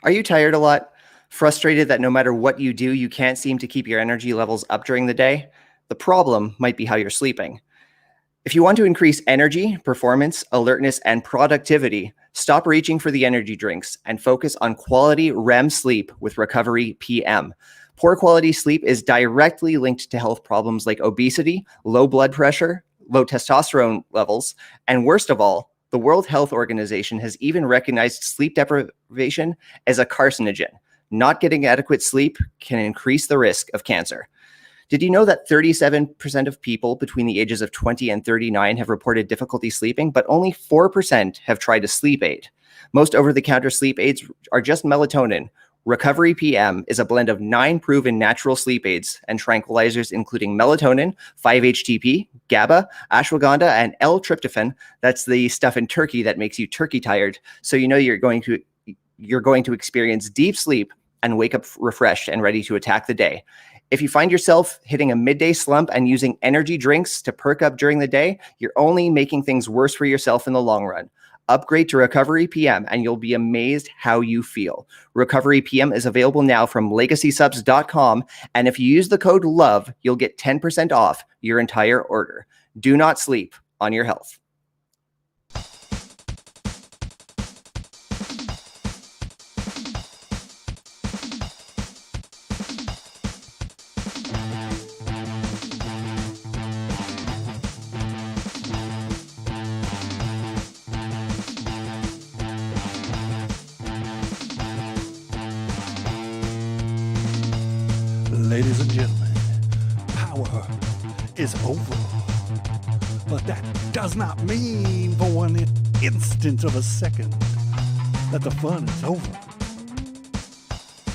Are you tired a lot? Frustrated that no matter what you do, you can't seem to keep your energy levels up during the day? The problem might be how you're sleeping. If you want to increase energy, performance, alertness, and productivity, stop reaching for the energy drinks and focus on quality REM sleep with Recovery PM. Poor quality sleep is directly linked to health problems like obesity, low blood pressure, low testosterone levels, and worst of all, the World Health Organization has even recognized sleep deprivation as a carcinogen. Not getting adequate sleep can increase the risk of cancer. Did you know that 37% of people between the ages of 20 and 39 have reported difficulty sleeping, but only 4% have tried a sleep aid? Most over-the-counter sleep aids are just melatonin. Recovery PM is a blend of 9 proven natural sleep aids and tranquilizers, including melatonin, 5-HTP, GABA, ashwagandha, and L-tryptophan. That's the stuff in turkey that makes you turkey tired. So you know you're going to experience deep sleep and wake up refreshed and ready to attack the day. If you find yourself hitting a midday slump and using energy drinks to perk up during the day, you're only making things worse for yourself in the long run. Upgrade to Recovery PM and you'll be amazed how you feel. Recovery PM is available now from LegacySubs.com, and if you use the code LOVE, you'll get 10% off your entire order. Do not sleep on your health. Ladies and gentlemen, power is over. But that does not mean for one instant of a second that the fun is over.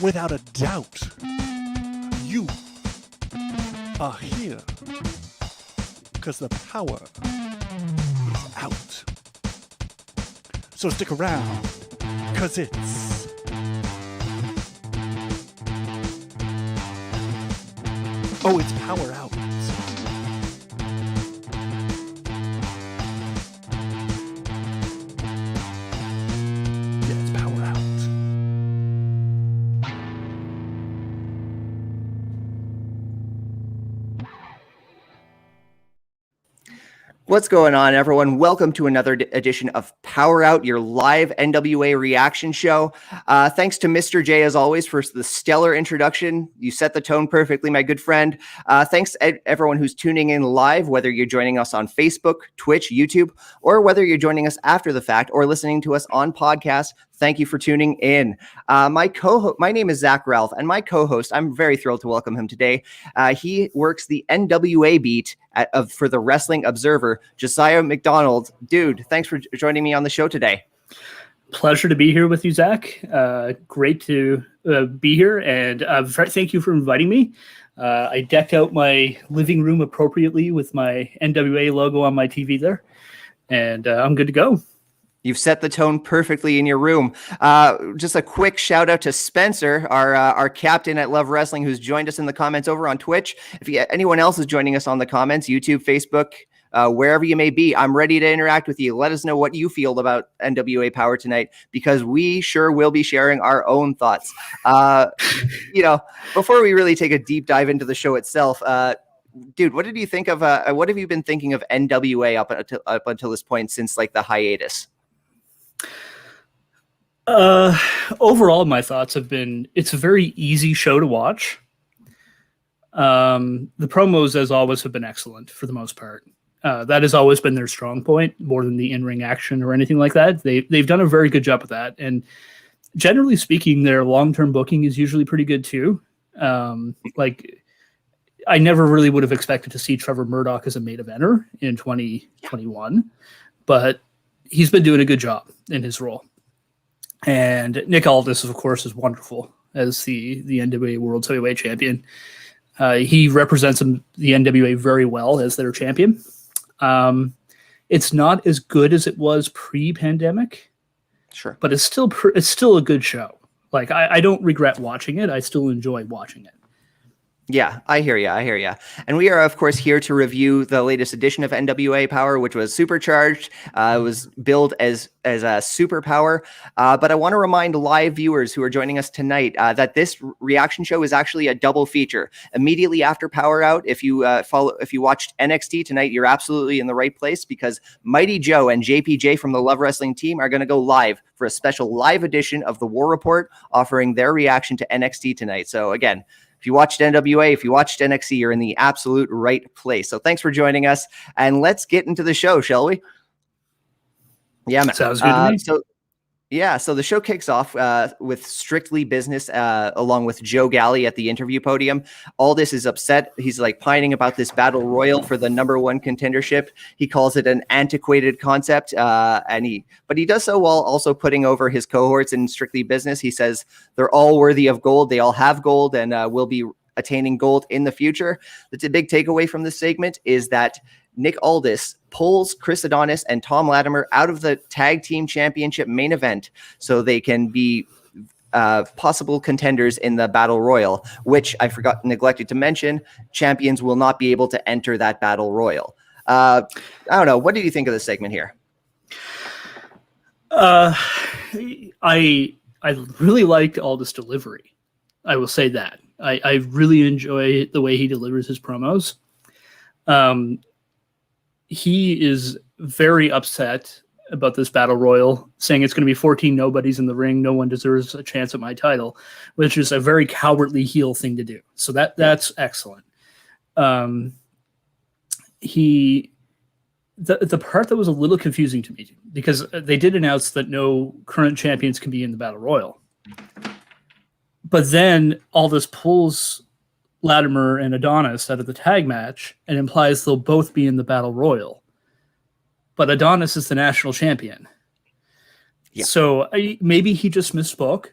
Without a doubt, you are here because the power is out. So stick around, because it's PowerrrOut. Yeah, it's PowerrrOut. What's going on, everyone? Welcome to another edition of PowerrrOut, your live NWA reaction show. Thanks to Mr. J, as always, for the stellar introduction. You set the tone perfectly, my good friend. Thanks to everyone who's tuning in live, whether you're joining us on Facebook, Twitch, YouTube, or whether you're joining us after the fact or listening to us on podcast. Thank you for tuning in. My name is Zach Ralph, and my co-host, I'm very thrilled to welcome him today. He works the NWA beat for the Wrestling Observer, Josiah MacDonald. Dude, thanks for joining me on the show today. Pleasure to be here with you, Zach. Great to be here, and thank you for inviting me. I decked out my living room appropriately with my NWA logo on my TV there, and I'm good to go. You've set the tone perfectly in your room. Just a quick shout out to Spencer, our captain at Love Wrestling, who's joined us in the comments over on Twitch. If anyone else is joining us on the comments, YouTube, Facebook, wherever you may be, I'm ready to interact with you. Let us know what you feel about NWA Powerrr tonight, because we sure will be sharing our own thoughts. Before we really take a deep dive into the show itself, dude, what did you think of? What have you been thinking of NWA up until this point since like the hiatus? Overall, my thoughts have been, it's a very easy show to watch. The promos, as always, have been excellent for the most part. That has always been their strong point, more than the in-ring action or anything like that. They've done a very good job with that. And generally speaking, their long-term booking is usually pretty good too. I never really would have expected to see Trevor Murdoch as a main eventer in 2021, but he's been doing a good job in his role. And Nick Aldis, of course, is wonderful as the NWA World Heavyweight Champion. He represents the NWA very well as their champion. It's not as good as it was pre-pandemic, sure, but it's still a good show. Like I don't regret watching it. I still enjoy watching it. Yeah, I hear you. I hear you. And we are, of course, here to review the latest edition of NWA Powerrr, which was supercharged. It was billed as a superpower. But I want to remind live viewers who are joining us tonight that this reaction show is actually a double feature. Immediately after PowerrrOut, if you watched NXT tonight, you're absolutely in the right place, because Mighty Joe and JPJ from the Love Wrestling team are going to go live for a special live edition of the War Report, offering their reaction to NXT tonight. So again, if you watched NWA, if you watched NXT, you're in the absolute right place. So thanks for joining us, and let's get into the show, shall we? Yeah, man. Sounds good to me. So the show kicks off with Strictly Business, along with Joe Galley at the interview podium. Aldis is upset. He's like pining about this battle royal for the #1 contendership. He calls it an antiquated concept, but he does so while also putting over his cohorts in Strictly Business. He says they're all worthy of gold. They all have gold, and will be attaining gold in the future. That's a big takeaway from this segment, is that Nick Aldis pulls Chris Adonis and Tom Latimer out of the tag team championship main event so they can be possible contenders in the battle royal, which I neglected to mention. Champions will not be able to enter that battle royal. I don't know. What did you think of this segment here? I really liked Aldis' delivery. I will say that. I really enjoy the way he delivers his promos. He is very upset about this battle royal, saying it's going to be 14 nobodies in the ring. No one deserves a chance at my title, which is a very cowardly heel thing to do. So that's excellent. The part that was a little confusing to me, because they did announce that no current champions can be in the battle royal, but then Aldis pulls Latimer and Adonis out of the tag match and implies they'll both be in the battle royal. But Adonis is the national champion. Yeah. So maybe he just misspoke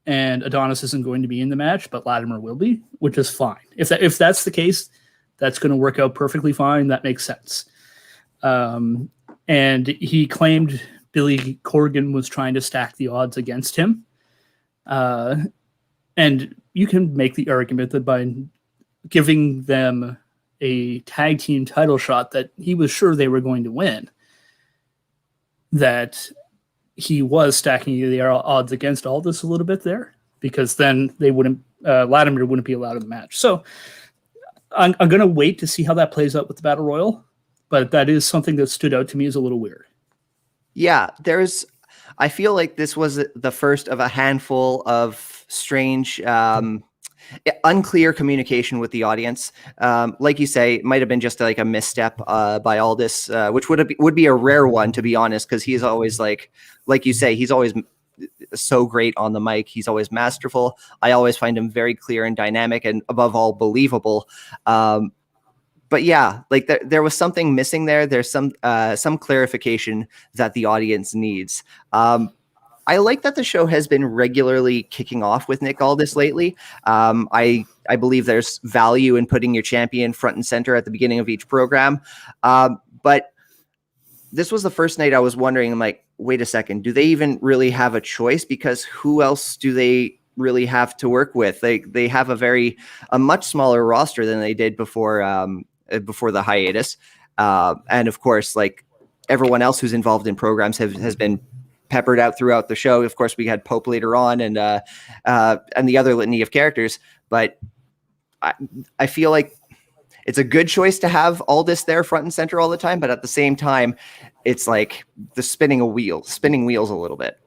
and Adonis isn't going to be in the match, but Latimer will be, which is fine. If that's the case, that's going to work out perfectly fine. That makes sense. And he claimed Billy Corgan was trying to stack the odds against him. And you can make the argument that by giving them a tag team title shot that he was sure they were going to win, that he was stacking the odds against Aldis a little bit there, because then they wouldn't, Latimer wouldn't be allowed in the match. So I'm going to wait to see how that plays out with the Battle Royal, but that is something that stood out to me as a little weird. Yeah, I feel like this was the first of a handful of strange, unclear communication with the audience. Like you say, it might have been just like a misstep by Aldis, which would be a rare one, to be honest, because he's always like you say, he's always so great on the mic. He's always masterful. I always find him very clear and dynamic, and above all, believable. But yeah, like there was something missing there. There's some clarification that the audience needs. I like that the show has been regularly kicking off with Nick Aldis lately. I believe there's value in putting your champion front and center at the beginning of each program. But this was the first night I was wondering, I'm like, wait a second, do they even really have a choice? Because who else do they really have to work with? They have a much smaller roster than they did before the hiatus. And of course, like everyone else who's involved in programs has been peppered out throughout the show. Of course, we had Pope later on, and the other litany of characters. But I feel like it's a good choice to have Aldis there front and center all the time. But at the same time, it's like the spinning wheels a little bit.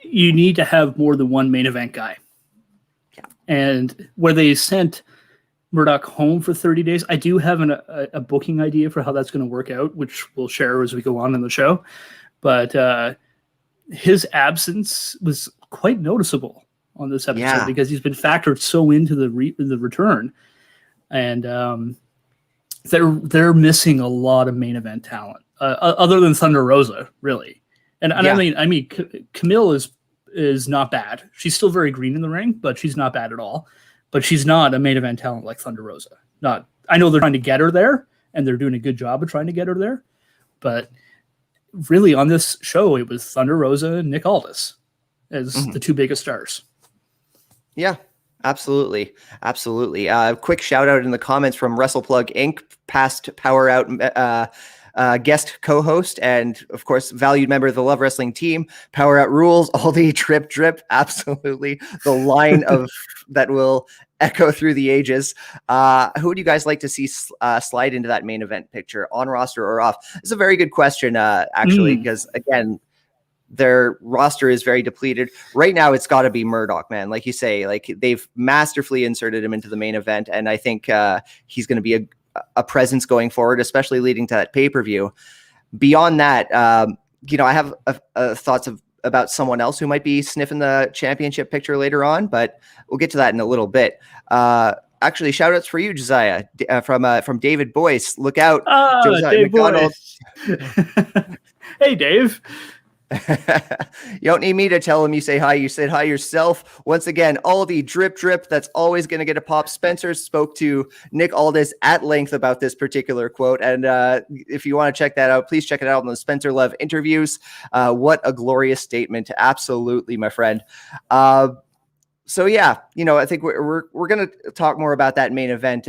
You need to have more than one main event guy. Yeah. And where they sent Murdoch home for 30 days, I do have a booking idea for how that's going to work out, which we'll share as we go on in the show. But his absence was quite noticeable on this episode because he's been factored so into the return, and they're missing a lot of main event talent, other than Thunder Rosa, really. And I mean, Camille is not bad. She's still very green in the ring, but she's not bad at all. But she's not a main event talent like Thunder Rosa. I know they're trying to get her there, and they're doing a good job of trying to get her there, but really on this show, it was Thunder Rosa and Nick Aldis as the two biggest stars. Yeah. Absolutely. Absolutely. Quick shout out in the comments from WrestlePlug Inc., past PowerrrOut guest co-host, and of course, valued member of the Love Wrestling team. PowerrrOut rules, all the drip, drip. Absolutely. The line of that will echo through the ages. Who would you guys like to see slide into that main event picture, on roster or off? It's a very good question, actually, because again, their roster is very depleted right now. It's got to be Murdoch, man. Like you say, like they've masterfully inserted him into the main event, and I think he's going to be a presence going forward, especially leading to that pay-per-view. Beyond that, I have thoughts about someone else who might be sniffing the championship picture later on, but we'll get to that in a little bit. Actually, shout outs for you, Josiah, from David Boyce. Look out, Josiah Dave MacDonald. Hey, Dave. You don't need me to tell him you say hi. You said hi yourself. Once again, all the drip that's always going to get a pop. Spencer spoke to Nick Aldis at length about this particular quote, and if you want to check that out, please check it out on the Spencer Love interviews. What a glorious statement. Absolutely, my friend. So yeah, I think we're going to talk more about that main event,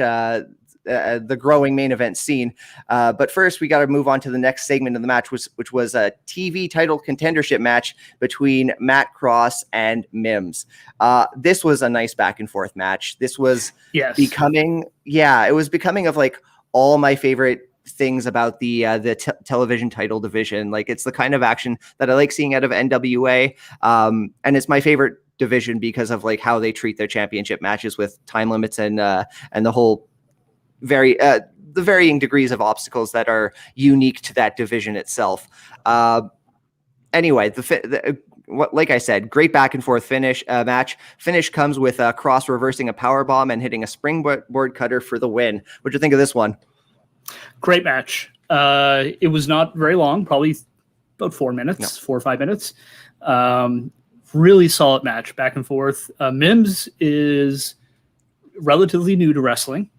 the growing main event scene. But first, we got to move on to the next segment of the match, which was a TV title contendership match between Matt Cross and Mims. This was a nice back and forth match. This was becoming of like all my favorite things about the television title division. Like, it's the kind of action that I like seeing out of NWA. And it's my favorite division because of like how they treat their championship matches with time limits and the whole the varying degrees of obstacles that are unique to that division itself. Anyway, like I said, great back and forth match. Finish comes with Cross reversing a power bomb and hitting a springboard cutter for the win. What'd you think of this one? Great match. It was not very long, probably about 4 minutes, 4 or 5 minutes. Really solid match, back and forth. Mims is relatively new to wrestling,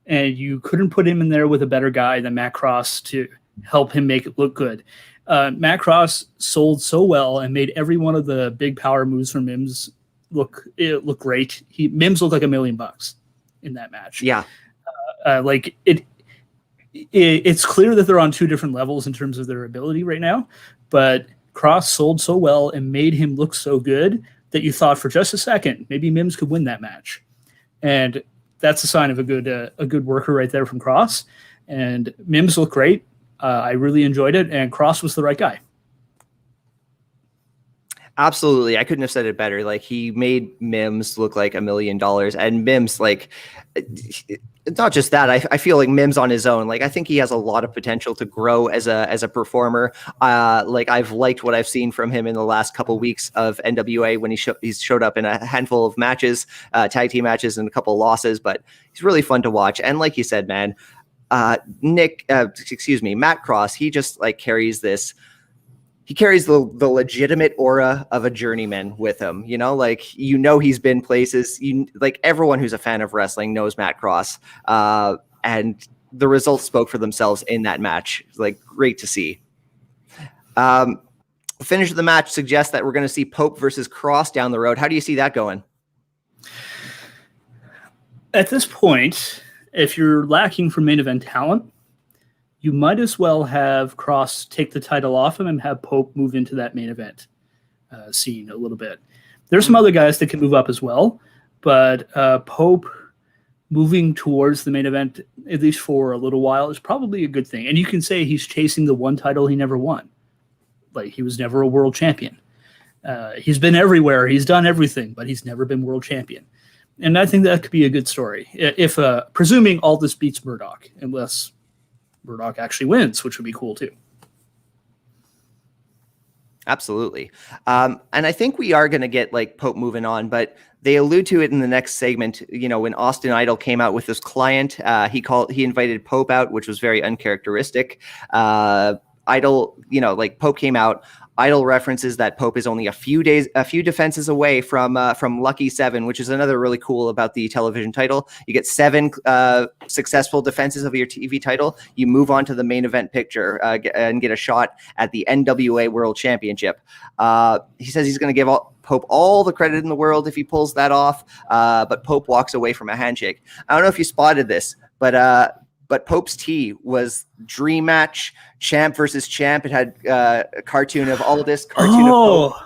and you couldn't put him in there with a better guy than Matt Cross to help him make it look good. Matt Cross sold so well and made every one of the big power moves from Mims look great. Mims looked like $1 million in that match. Yeah. It's clear that they're on two different levels in terms of their ability right now, but Cross sold so well and made him look so good that you thought for just a second maybe Mims could win that match. And that's a sign of a good worker right there from Cross. And Mims looked great. I really enjoyed it, and Cross was the right guy. Absolutely. I couldn't have said it better. Like, he made Mims look like $1 million, and Mims, like, it's not just that. I feel like Mims on his own, like, I think he has a lot of potential to grow as a performer. Like, I've liked what I've seen from him in the last couple weeks of NWA when he's showed up in a handful of matches, tag team matches, and a couple of losses, but he's really fun to watch. And like you said, man, Matt Cross, he just like carries the legitimate aura of a journeyman with him, like, he's been places, like, everyone who's a fan of wrestling knows Matt Cross, and the results spoke for themselves in that match. Like, great to see. The finish of the match suggests that we're going to see Pope versus Cross down the road. How do you see that going? At this point, if you're lacking for main event talent, you might as well have Cross take the title off him and have Pope move into that main event scene a little bit. There's some other guys that can move up as well, but Pope moving towards the main event, at least for a little while, is probably a good thing. And you can say he's chasing the one title he never won. Like, he was never a world champion. He's been everywhere. He's done everything, but he's never been world champion. And I think that could be a good story. If presuming all this beats Murdoch, unless Murdoch actually wins, which would be cool too. Absolutely. And I think we are going to get like Pope moving on, but they allude to it in the next segment. When Austin Idol came out with this client, he invited Pope out, which was very uncharacteristic. Idol, like, Pope came out. Idol references that Pope is only a few defenses away from Lucky 7, which is another really cool about the television title. You get 7 successful defenses of your TV title. You move on to the main event picture and get a shot at the NWA World Championship. He says he's going to give Pope all the credit in the world if he pulls that off, but Pope walks away from a handshake. I don't know if you spotted this, but Pope's tee was dream match, champ versus champ. It had a cartoon of all of this. Cartoon of Pope.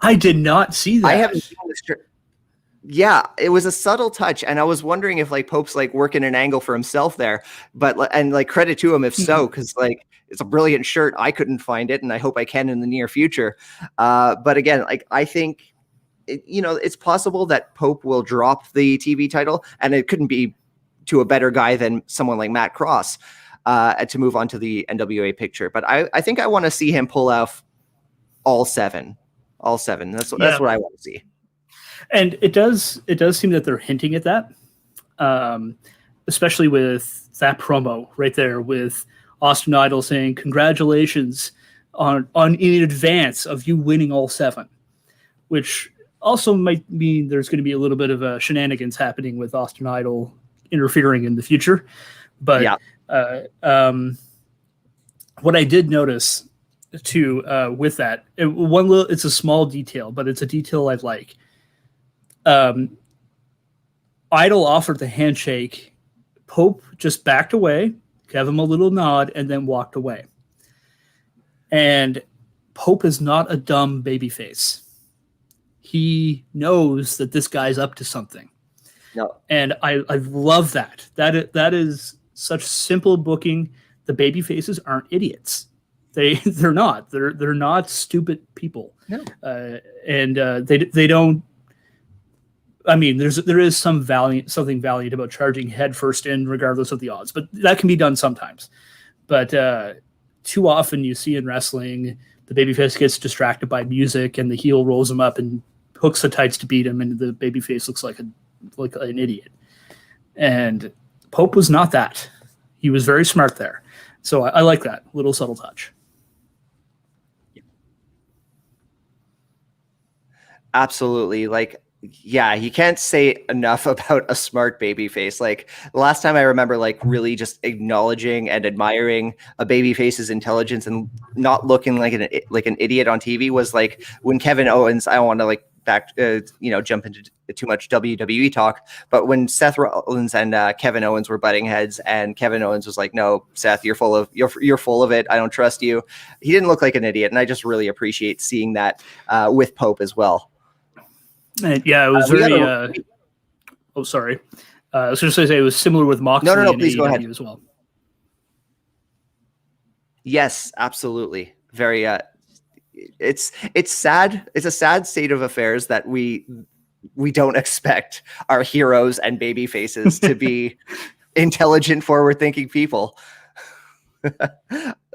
I did not see that. I haven't seen this. Yeah, it was a subtle touch, and I was wondering if like Pope's like working an angle for himself there. And like credit to him if so, because like it's a brilliant shirt. I couldn't find it, and I hope I can in the near future. But again, like I think, it's possible that Pope will drop the TV title, and it couldn't be to a better guy than someone like Matt Cross to move on to the NWA picture. But I think I want to see him pull off all seven. That's what I want to see. And it does seem that they're hinting at that, especially with that promo right there with Austin Idol saying congratulations on in advance of you winning all 7, which also might mean there's going to be a little bit of a shenanigans happening with Austin Idol interfering in the future. But what I did notice too with that, it's a small detail, but it's a detail I like. Idol offered the handshake. Pope just backed away, gave him a little nod, and then walked away. And Pope is not a dumb babyface. He knows that this guy's up to something. No. And I love that. That is such simple booking. The baby faces aren't idiots. They're not. They're not stupid people. No. They don't. I mean, there is something valiant about charging head first in, regardless of the odds. But that can be done sometimes. But too often you see in wrestling, the babyface gets distracted by music, and the heel rolls him up and hooks the tights to beat him, and the babyface looks like an idiot. And Pope was not that. He was very smart there. So I like that little subtle touch. Absolutely. Like, yeah, you can't say enough about a smart babyface. Like the last time I remember like really just acknowledging and admiring a babyface's intelligence and not looking like an idiot on TV was like when Kevin Owens, I don't want to like jump into too much WWE talk, but when Seth Rollins and Kevin Owens were butting heads, and Kevin Owens was like, "No, Seth, you're full of it. I don't trust you." He didn't look like an idiot, and I just really appreciate seeing that with Pope as well. And yeah, it was very. Sorry. I was just going to say it was similar with Moxley. No, please go ahead as well. Yes, absolutely. Very. It's sad. It's a sad state of affairs that we don't expect our heroes and baby faces to be intelligent, forward-thinking people.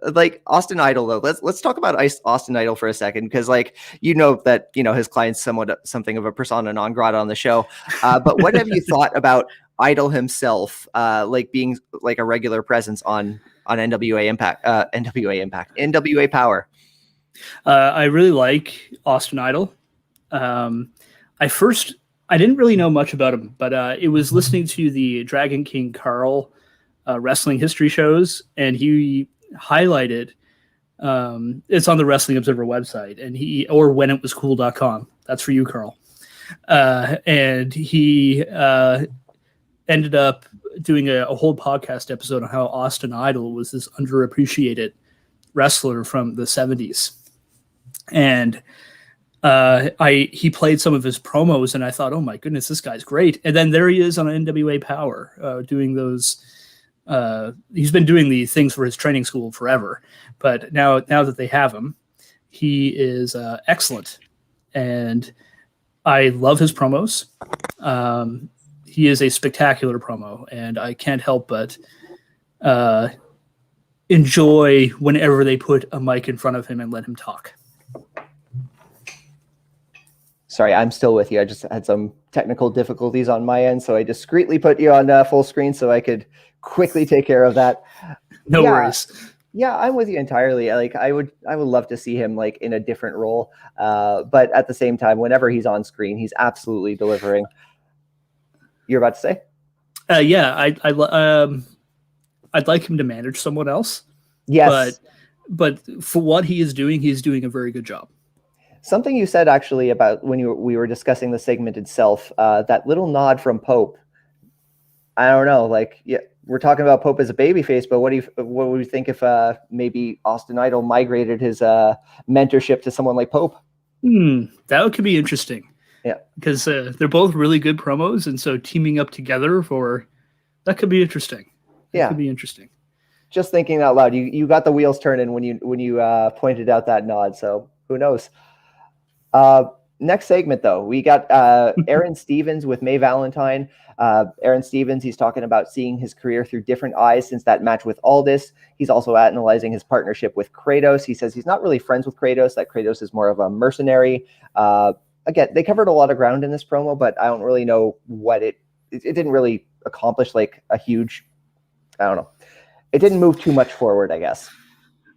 Like Austin Idol, though. Let's talk about Austin Idol for a second, because that his client's something of a persona non grata on the show. But what have you thought about Idol himself, like being like a regular presence on NWA Powerrr? I really like Austin Idol. I didn't really know much about him, but it was listening to the Dragon King Carl wrestling history shows, and he highlighted it's on the Wrestling Observer website, and or whenitwascool.com. That's for you, Carl. And he ended up doing a whole podcast episode on how Austin Idol was this underappreciated wrestler from the 70s. And he played some of his promos, and I thought, oh my goodness, this guy's great. And then there he is on NWA Powerrr doing those. He's been doing the things for his training school forever, but now that they have him, he is excellent, and I love his promos. He is a spectacular promo, and I can't help but enjoy whenever they put a mic in front of him and let him talk. Sorry, I'm still with you. I just had some technical difficulties on my end, so I discreetly put you on full screen so I could quickly take care of that. No worries. Yeah, I'm with you entirely. Like I would love to see him like in a different role. But at the same time, whenever he's on screen, he's absolutely delivering. You're about to say? Yeah, I'd like him to manage someone else, Yes. but for what he is doing a very good job. Something you said actually about when we were discussing the segment itself, that little nod from Pope. I don't know, like, yeah, we're talking about Pope as a babyface, but what would you think if maybe Austin Idol migrated his mentorship to someone like Pope? That could be interesting. Yeah, because they're both really good promos, and so teaming up together for that could be interesting. That could be interesting. Just thinking out loud, you got the wheels turning when you pointed out that nod. So who knows? Next segment, though, we got Aaron Stevens with May Valentine. Aaron Stevens, he's talking about seeing his career through different eyes since that match with Aldis. He's also analyzing his partnership with Kratos. He says he's not really friends with Kratos, that Kratos is more of a mercenary. Again, they covered a lot of ground in this promo, but I don't really know what it didn't really accomplish like a huge, I don't know. It didn't move too much forward, I guess.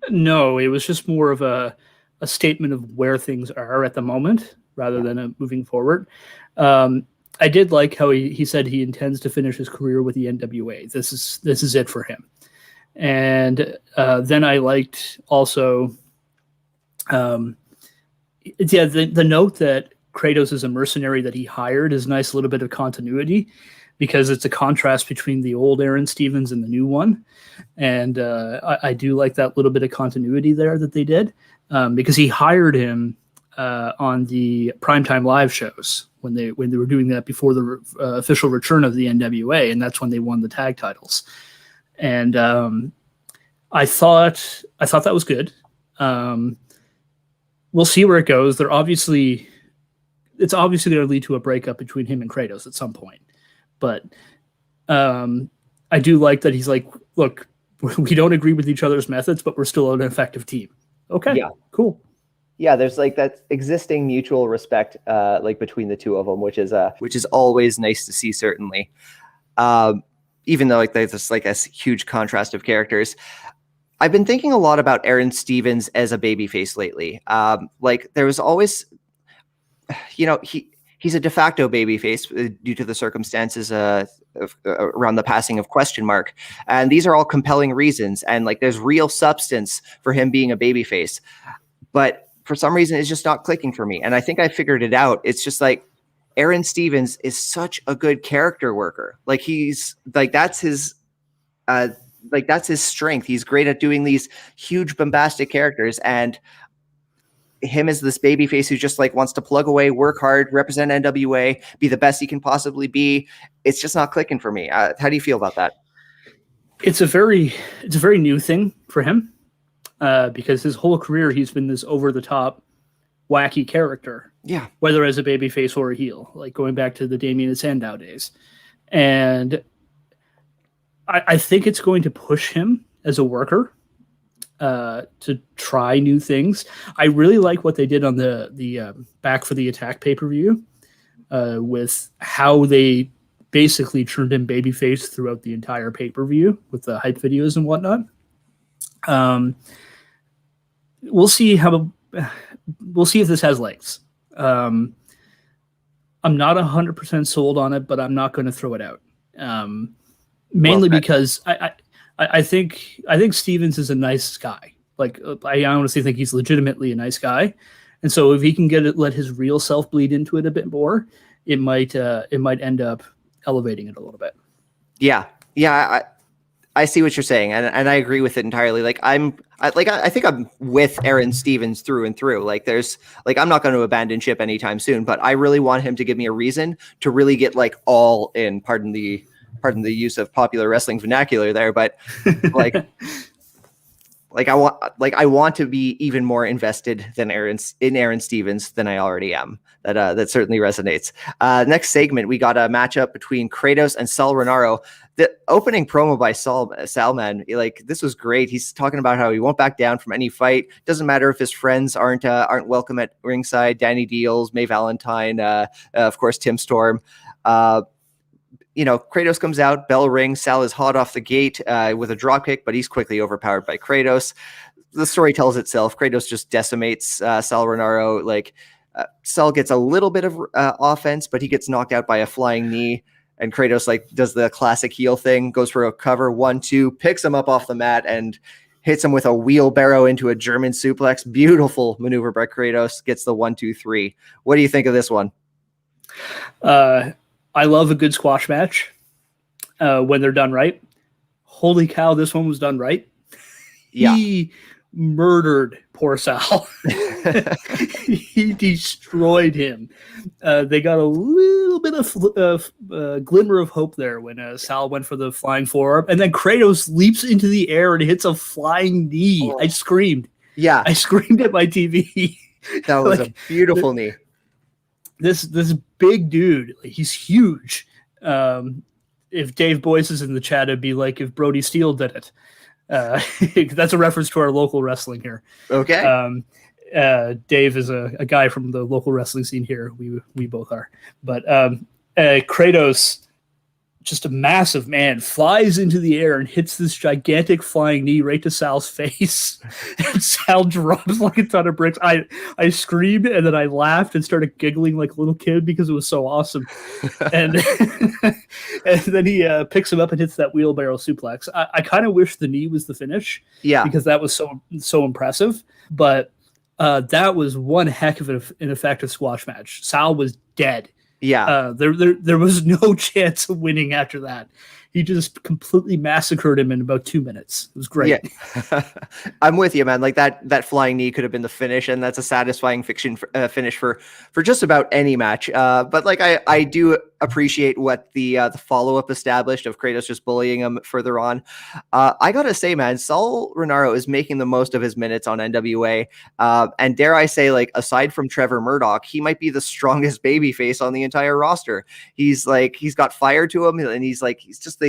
No, it was just more of a statement of where things are at the moment rather than a moving forward. I did like how he said he intends to finish his career with the NWA. This is it for him. And then I liked also, the note that Kratos is a mercenary that he hired is a nice little bit of continuity, because it's a contrast between the old Aaron Stevens and the new one. And I do like that little bit of continuity there that they did, because he hired him on the primetime live shows when they were doing that before the official return of the NWA, and that's when they won the tag titles. And I thought that was good. We'll see where it goes. It's obviously going to lead to a breakup between him and Kratos at some point. But I do like that he's like, look, we don't agree with each other's methods, but we're still an effective team. Okay, yeah, cool. Yeah, there's like that existing mutual respect like between the two of them, which is always nice to see, certainly. Even though like there's this like a huge contrast of characters. I've been thinking a lot about Aaron Stevens as a babyface lately. Like there was always, he's a de facto babyface due to the circumstances around the passing of Question Mark. And these are all compelling reasons. And like, there's real substance for him being a babyface, but for some reason it's just not clicking for me. And I think I figured it out. It's just like Aaron Stevens is such a good character worker. Like that's his strength. He's great at doing these huge bombastic characters, and him as this babyface who just like wants to plug away, work hard, represent NWA, be the best he can possibly be. It's just not clicking for me. How do you feel about that? It's a very new thing for him, because his whole career he's been this over the top, wacky character. Yeah, whether as a babyface or a heel, like going back to the Damien and Sandow days, and I think it's going to push him as a worker to try new things. I really like what they did on the Back for the Attack pay-per-view with how they basically turned him babyface throughout the entire pay-per-view with the hype videos and whatnot. We'll see if this has legs. I'm not 100% sold on it, but I'm not going to throw it out. Mainly because I think Stevens is a nice guy. Like I honestly think he's legitimately a nice guy, and so if he can let his real self bleed into it a bit more, it might end up elevating it a little bit. Yeah. I see what you're saying, and I agree with it entirely. Like I think I'm with Aaron Stevens through and through. Like there's like I'm not going to abandon ship anytime soon, but I really want him to give me a reason to really get like all in. Pardon the use of popular wrestling vernacular there, but like I want to be even more invested than Aaron Stevens than I already am. That certainly resonates. Next segment, we got a matchup between Kratos and Sal Renaro. The opening promo by Salman, like this was great. He's talking about how he won't back down from any fight. Doesn't matter if his friends aren't welcome at ringside. Danny Deals, May Valentine, of course, Tim Storm. Kratos comes out, bell rings, Sal is hot off the gate with a dropkick, but he's quickly overpowered by Kratos. The story tells itself. Kratos just decimates Sal Rinauro. Sal gets a little bit of offense, but he gets knocked out by a flying knee. And Kratos does the classic heel thing, goes for a cover, 1-2, picks him up off the mat and hits him with a wheelbarrow into a German suplex. Beautiful maneuver by Kratos. Gets the 1-2-3. What do you think of this one? I love a good squash match when they're done right. Holy cow, this one was done right. Yeah. He murdered poor Sal. He destroyed him. They got a little bit of glimmer of hope there when Sal went for the flying forearm, and then Kratos leaps into the air and hits a flying knee. I screamed. Yeah. I screamed at my TV. That was a beautiful knee. This big dude, he's huge. If Dave Boyce is in the chat, it'd be like if Brody Steele did it. That's a reference to our local wrestling here. Okay. Dave is a guy from the local wrestling scene here. We both are. But Kratos, just a massive man, flies into the air and hits this gigantic flying knee right to Sal's face. And Sal drops like a ton of bricks. I screamed and then I laughed and started giggling like a little kid because it was so awesome. And and then he picks him up and hits that wheelbarrow suplex. I kind of wish the knee was the finish. Yeah. Because that was so impressive. But that was one heck of an effective squash match. Sal was dead. Yeah. There was no chance of winning after that. He just completely massacred him in about 2 minutes. It was great. Yeah. I'm with you, man. That flying knee could have been the finish, and that's a satisfying finish for just about any match. But I do appreciate what the follow-up established of Kratos just bullying him further on. I gotta say, man, Sal Rinauro is making the most of his minutes on NWA. And dare I say, aside from Trevor Murdoch, he might be the strongest babyface on the entire roster. He's got fire to him, and he's just the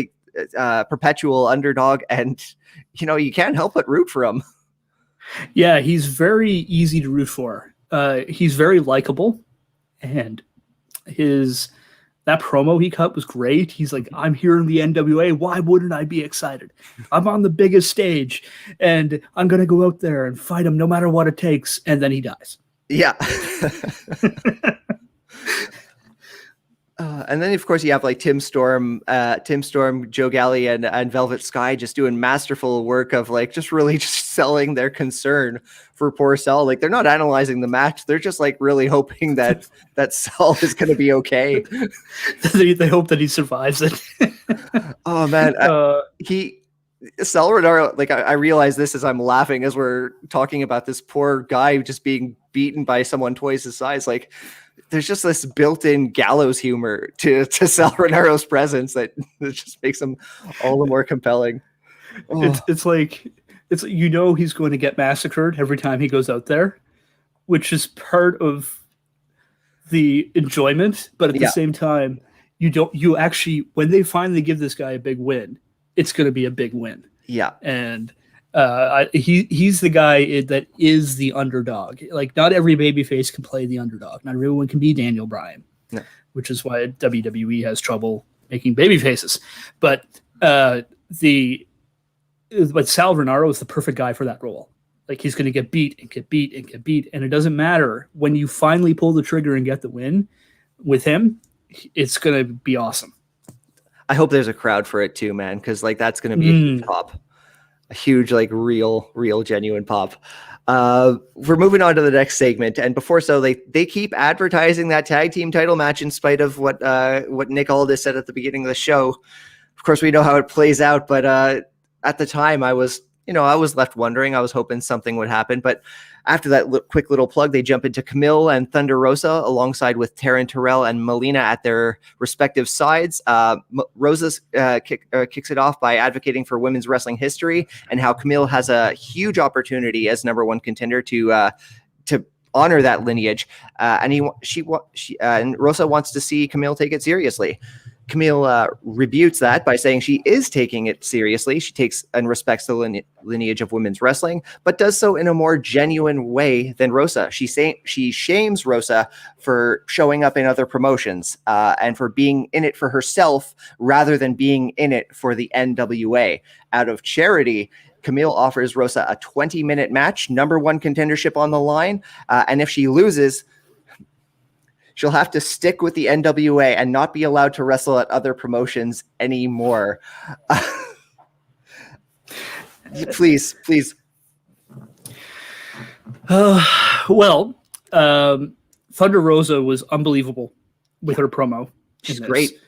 perpetual underdog, and you can't help but root for him. Yeah, he's very easy to root for. He's very likable, and that promo he cut was great. He's like, I'm here in the NWA. Why wouldn't I be excited? I'm on the biggest stage, and I'm going to go out there and fight him no matter what it takes. And then he dies. Yeah. And then, of course, you have Tim Storm, Joe Galley, and Velvet Sky just doing masterful work of just really just selling their concern for poor Sal. They're not analyzing the match; they're just really hoping that Sal is going to be okay. They hope that he survives it. Oh man, Sal Rinauro. I realize this as I'm laughing as we're talking about this poor guy just being beaten by someone twice his size. There's just this built-in gallows humor to Sal Rinauro's presence that just makes him all the more compelling. Oh. It's he's going to get massacred every time he goes out there, which is part of the enjoyment. But at the same time, you actually, when they finally give this guy a big win, it's going to be a big win. Yeah, and he's the guy that is the underdog. Not every babyface can play the underdog. Not everyone can be Daniel Bryan, which is why WWE has trouble making babyfaces. But Sal Rinauro is the perfect guy for that role. He's going to get beat and get beat and get beat, and it doesn't matter when you finally pull the trigger and get the win with him. It's going to be awesome. I hope there's a crowd for it too, man, because that's going to be a huge pop. A huge, real, genuine pop. We're moving on to the next segment, and before they keep advertising that tag team title match in spite of what Nick Aldis said at the beginning of the show. Of course, we know how it plays out, but at the time, I was left wondering. I was hoping something would happen, but after that quick little plug, they jump into Camille and Thunder Rosa alongside with Taryn Terrell and Melina at their respective sides. Rosa kicks it off by advocating for women's wrestling history and how Camille has a huge opportunity as #1 contender to honor that lineage. And Rosa wants to see Camille take it seriously. Camille rebutes that by saying she is taking it seriously. She takes and respects the lineage of women's wrestling, but does so in a more genuine way than Rosa. She shames Rosa for showing up in other promotions and for being in it for herself rather than being in it for the NWA. Out of charity, Camille offers Rosa a 20-minute match, #1 contendership on the line, and if she loses, she'll have to stick with the NWA and not be allowed to wrestle at other promotions anymore. Please. Well, Thunder Rosa was unbelievable with her promo. She's great.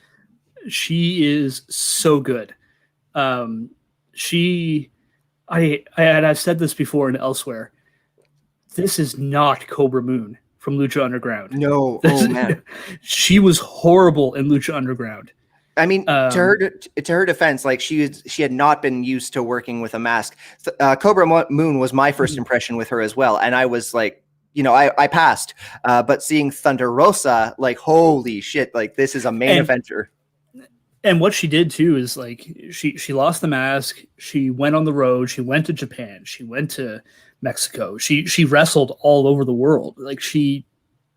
She is so good. I've said this before and elsewhere. This is not Cobra Moon from Lucha Underground. No, oh man, she was horrible in Lucha Underground. I mean, to her defense, like she had not been used to working with a mask. Cobra Moon was my first impression with her as well, and I was like, I passed. But seeing Thunder Rosa, like, holy shit, like this is a main eventer. And what she did too is like she lost the mask. She went on the road. She went to Japan. She went to Mexico. She wrestled all over the world. Like she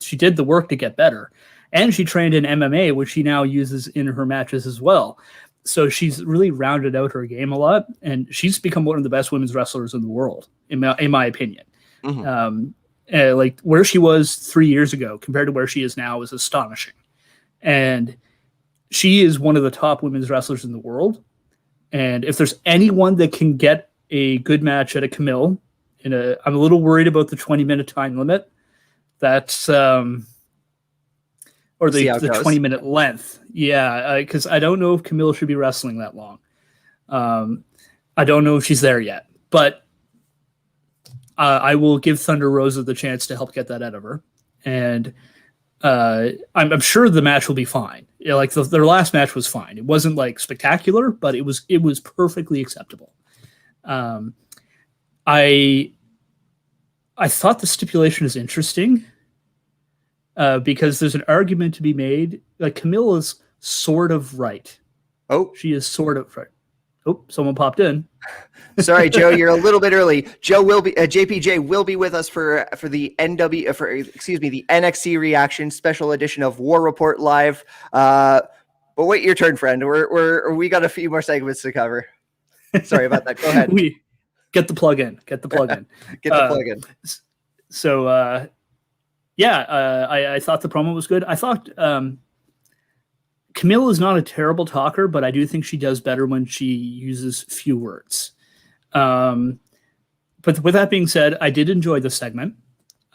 did the work to get better, and she trained in MMA, which she now uses in her matches as well. So she's really rounded out her game a lot, and she's become one of the best women's wrestlers in the world, in my opinion. Mm-hmm. Like where she was 3 years ago compared to where she is now is astonishing, and she is one of the top women's wrestlers in the world. And if there's anyone that can get a good match at a Camille, I'm a little worried about the 20-minute time limit. That's or the 20-minute length. Yeah, because I don't know if Camille should be wrestling that long. I don't know if she's there yet, but I will give Thunder Rosa the chance to help get that out of her. And I'm sure the match will be fine. Like their last match was fine. It wasn't like spectacular, but it was perfectly acceptable. I thought the stipulation is interesting because there's an argument to be made. Like Camille is sort of right. Oh, she is sort of right. Oh, someone popped in. Sorry, Joe, you're a little bit early. Joe will be JPJ will be with us for the the NXT reaction special edition of War Report Live. But wait your turn, friend. We got a few more segments to cover. Sorry about that. Go ahead. Get the plug in. Get the plug in. So I thought the promo was good. I thought Camille is not a terrible talker, but I do think she does better when she uses few words. But with that being said, I did enjoy the segment.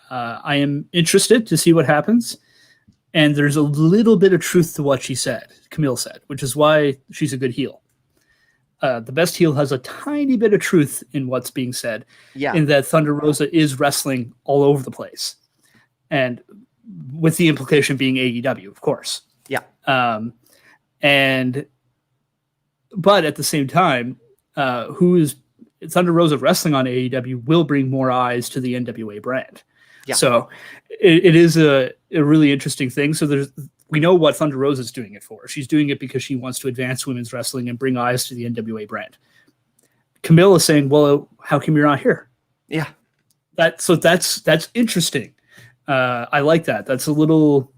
I am interested to see what happens. And there's a little bit of truth to what Camille said, which is why she's a good heel. The best heel has a tiny bit of truth in what's being said. Yeah. In that Thunder Rosa is wrestling all over the place. And with the implication being AEW, of course. Yeah. But at the same time, Thunder Rosa wrestling on AEW will bring more eyes to the NWA brand. Yeah. So it is a really interesting thing. So we know what Thunder Rosa is doing it for. She's doing it because she wants to advance women's wrestling and bring eyes to the NWA brand. Camille is saying, well, how come you're not here? Yeah. That's interesting. I like that. That's a little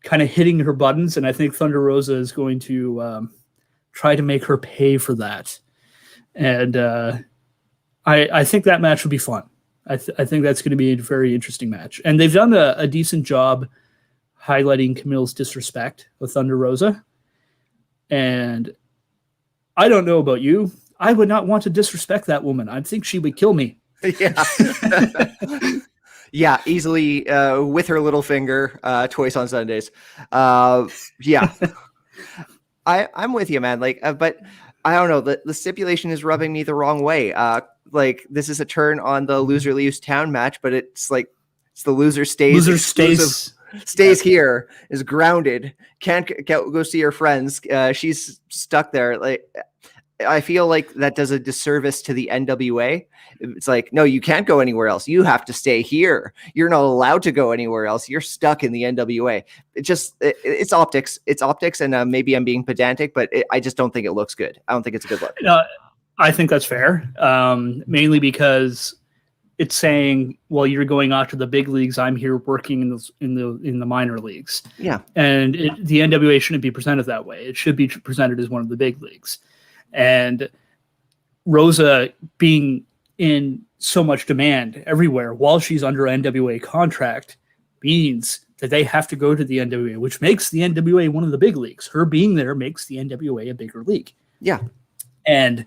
kind of hitting her buttons, and I think Thunder Rosa is going to try to make her pay for that. And I think that match will be fun. I think that's going to be a very interesting match. And they've done a decent job highlighting Camille's disrespect with Thunder Rosa. And I don't know about you. I would not want to disrespect that woman. I think she would kill me. Yeah. Yeah, easily with her little finger, twice on Sundays. Yeah. I'm with you, man. Like, but I don't know. The stipulation is rubbing me the wrong way. Like, this is a turn on the loser leaves town match, but it's like it's the loser stays. Stays here, is grounded, can't go see her friends. She's stuck there. Like, I feel like that does a disservice to the NWA. It's like, no, you can't go anywhere else. You have to stay here. You're not allowed to go anywhere else. You're stuck in the NWA. It's optics. It's optics, and maybe I'm being pedantic, but I just don't think it looks good. I don't think it's a good look. I think that's fair, mainly because it's saying, well, you're going after the big leagues. I'm here working in the minor leagues. Yeah. And the NWA shouldn't be presented that way. It should be presented as one of the big leagues. And Rosa being in so much demand everywhere while she's under NWA contract means that they have to go to the NWA, which makes the NWA one of the big leagues. Her being there makes the NWA a bigger league. Yeah. And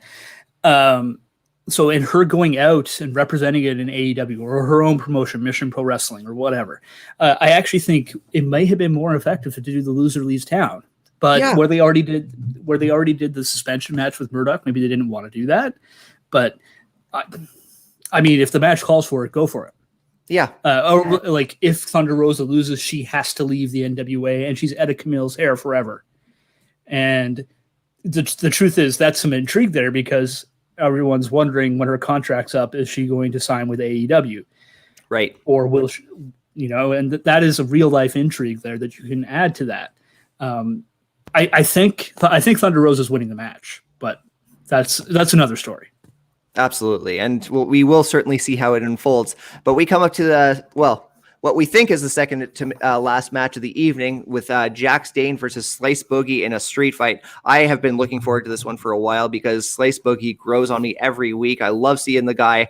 so in her going out and representing it in AEW or her own promotion, Mission Pro Wrestling or whatever, I actually think it may have been more effective to do the loser leaves town. But where they already did the suspension match with Murdoch, maybe they didn't want to do that. But I mean, if the match calls for it, go for it. Yeah. Or like if Thunder Rosa loses, she has to leave the NWA and she's Etta Camille's hair forever. And the truth is that's some intrigue there because everyone's wondering when her contract's up, is she going to sign with AEW? Right. Or will she, and that is a real life intrigue there that you can add to that. I think Thunder Rosa's winning the match, but that's another story. Absolutely. And we will certainly see how it unfolds. But we come up to what we think is the second to last match of the evening with Jax Dane versus Slice Boogie in a street fight. I have been looking forward to this one for a while because Slice Boogie grows on me every week. I love seeing the guy.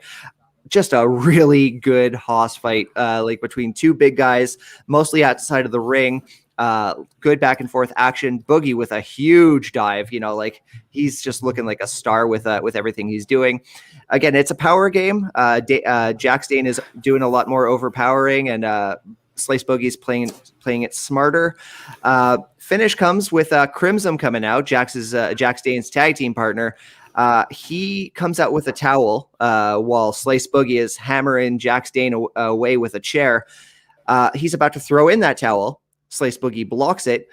Just a really good hoss fight, like between two big guys, mostly outside of the ring. Good back and forth action. Boogie with a huge dive, like he's just looking like a star with everything he's doing. Again, it's a power game. Jax Dane is doing a lot more overpowering, and Slice Boogie's playing it smarter. Finish comes with Crimson coming out. Jax Dane's tag team partner. He comes out with a towel while Slice Boogie is hammering Jax Dane away with a chair. He's about to throw in that towel. Slice Boogie blocks it.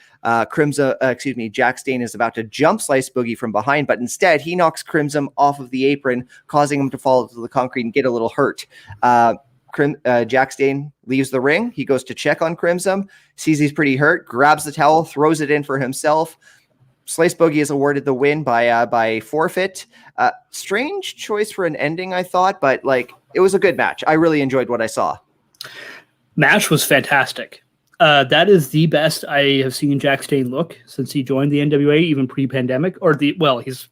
Jax Dane is about to jump Slice Boogie from behind, but instead he knocks Crimson off of the apron, causing him to fall to the concrete and get a little hurt. Jax Dane leaves the ring. He goes to check on Crimson, sees he's pretty hurt, grabs the towel, throws it in for himself. Slice Boogie is awarded the win by forfeit. Strange choice for an ending, I thought, but it was a good match. I really enjoyed what I saw. Match was fantastic. That is the best I have seen Jax Dane look since he joined the NWA, even pre-pandemic. He's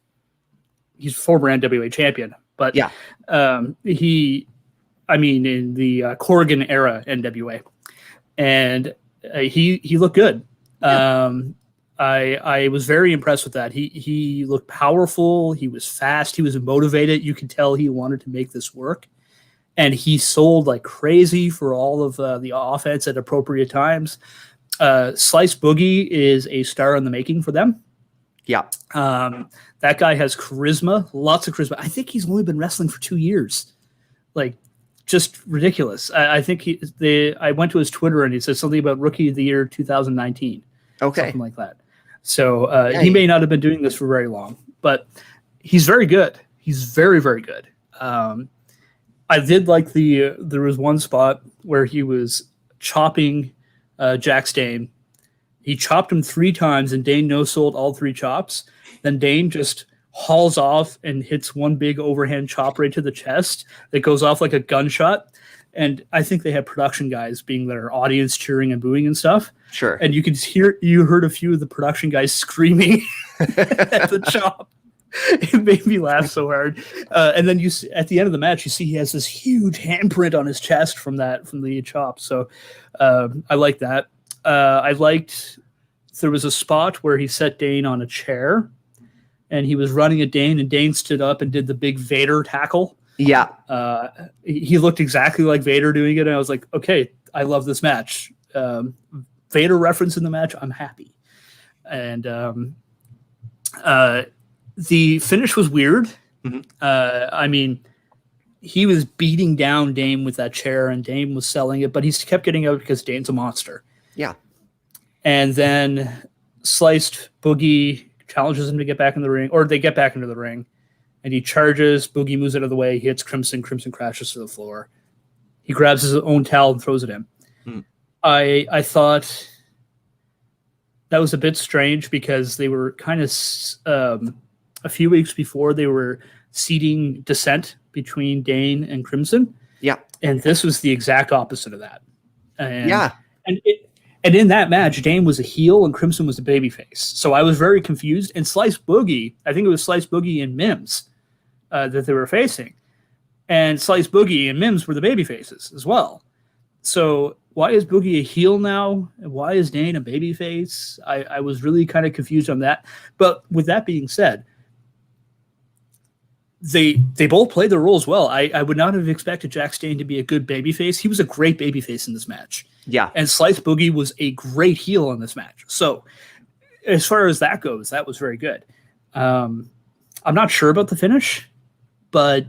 former NWA champion, but yeah, in the Corrigan era NWA, and he looked good. Yeah. I was very impressed with that. He looked powerful. He was fast. He was motivated. You could tell he wanted to make this work. And he sold like crazy for all of the offense at appropriate times. Slice Boogie is a star in the making for them. Yeah. That guy has charisma, lots of charisma. I think he's only been wrestling for 2 years. Just ridiculous. I think I went to his Twitter and he said something about Rookie of the Year 2019. Okay. Something like that. So he may not have been doing this for very long, but he's very good. He's very, very good. I did like there was one spot where he was chopping Jax Dane. He chopped him 3 times and Dane no-sold all 3 chops. Then Dane just hauls off and hits one big overhand chop right to the chest that goes off like a gunshot. And I think they had production guys being there, audience cheering and booing and stuff. Sure. And you heard a few of the production guys screaming at the chop. It made me laugh so hard. And then at the end of the match, you see he has this huge handprint on his chest from the chop. So I like that. I liked there was a spot where he set Dane on a chair and he was running at Dane and Dane stood up and did the big Vader tackle. Yeah. He looked exactly like Vader doing it. And I was like, okay, I love this match. Vader reference in the match. I'm happy. And the finish was weird. Mm-hmm. He was beating down Dane with that chair and Dane was selling it, but he kept getting out because Dane's a monster. Yeah. And then Sliced Boogie challenges him to get back in the ring, or they get back into the ring, and he charges. Boogie moves out of the way. He hits Crimson. Crimson crashes to the floor. He grabs his own towel and throws it in. I thought that was a bit strange because they were kind of a few weeks before they were seeding Descent between Dane and Crimson. Yeah. And this was the exact opposite of that. And, yeah. And in that match, Dane was a heel and Crimson was a babyface. So I was very confused. And Slice Boogie, I think it was Slice Boogie and Mims that they were facing. And Slice Boogie and Mims were the babyfaces as well. So why is Boogie a heel now? And why is Dane a babyface? I was really kind of confused on that. But with that being said, they both played their roles well. I would not have expected Jack Stane to be a good babyface. He was a great babyface in this match. Yeah. And Slice Boogie was a great heel in this match. So as far as that goes, that was very good. I'm not sure about the finish, but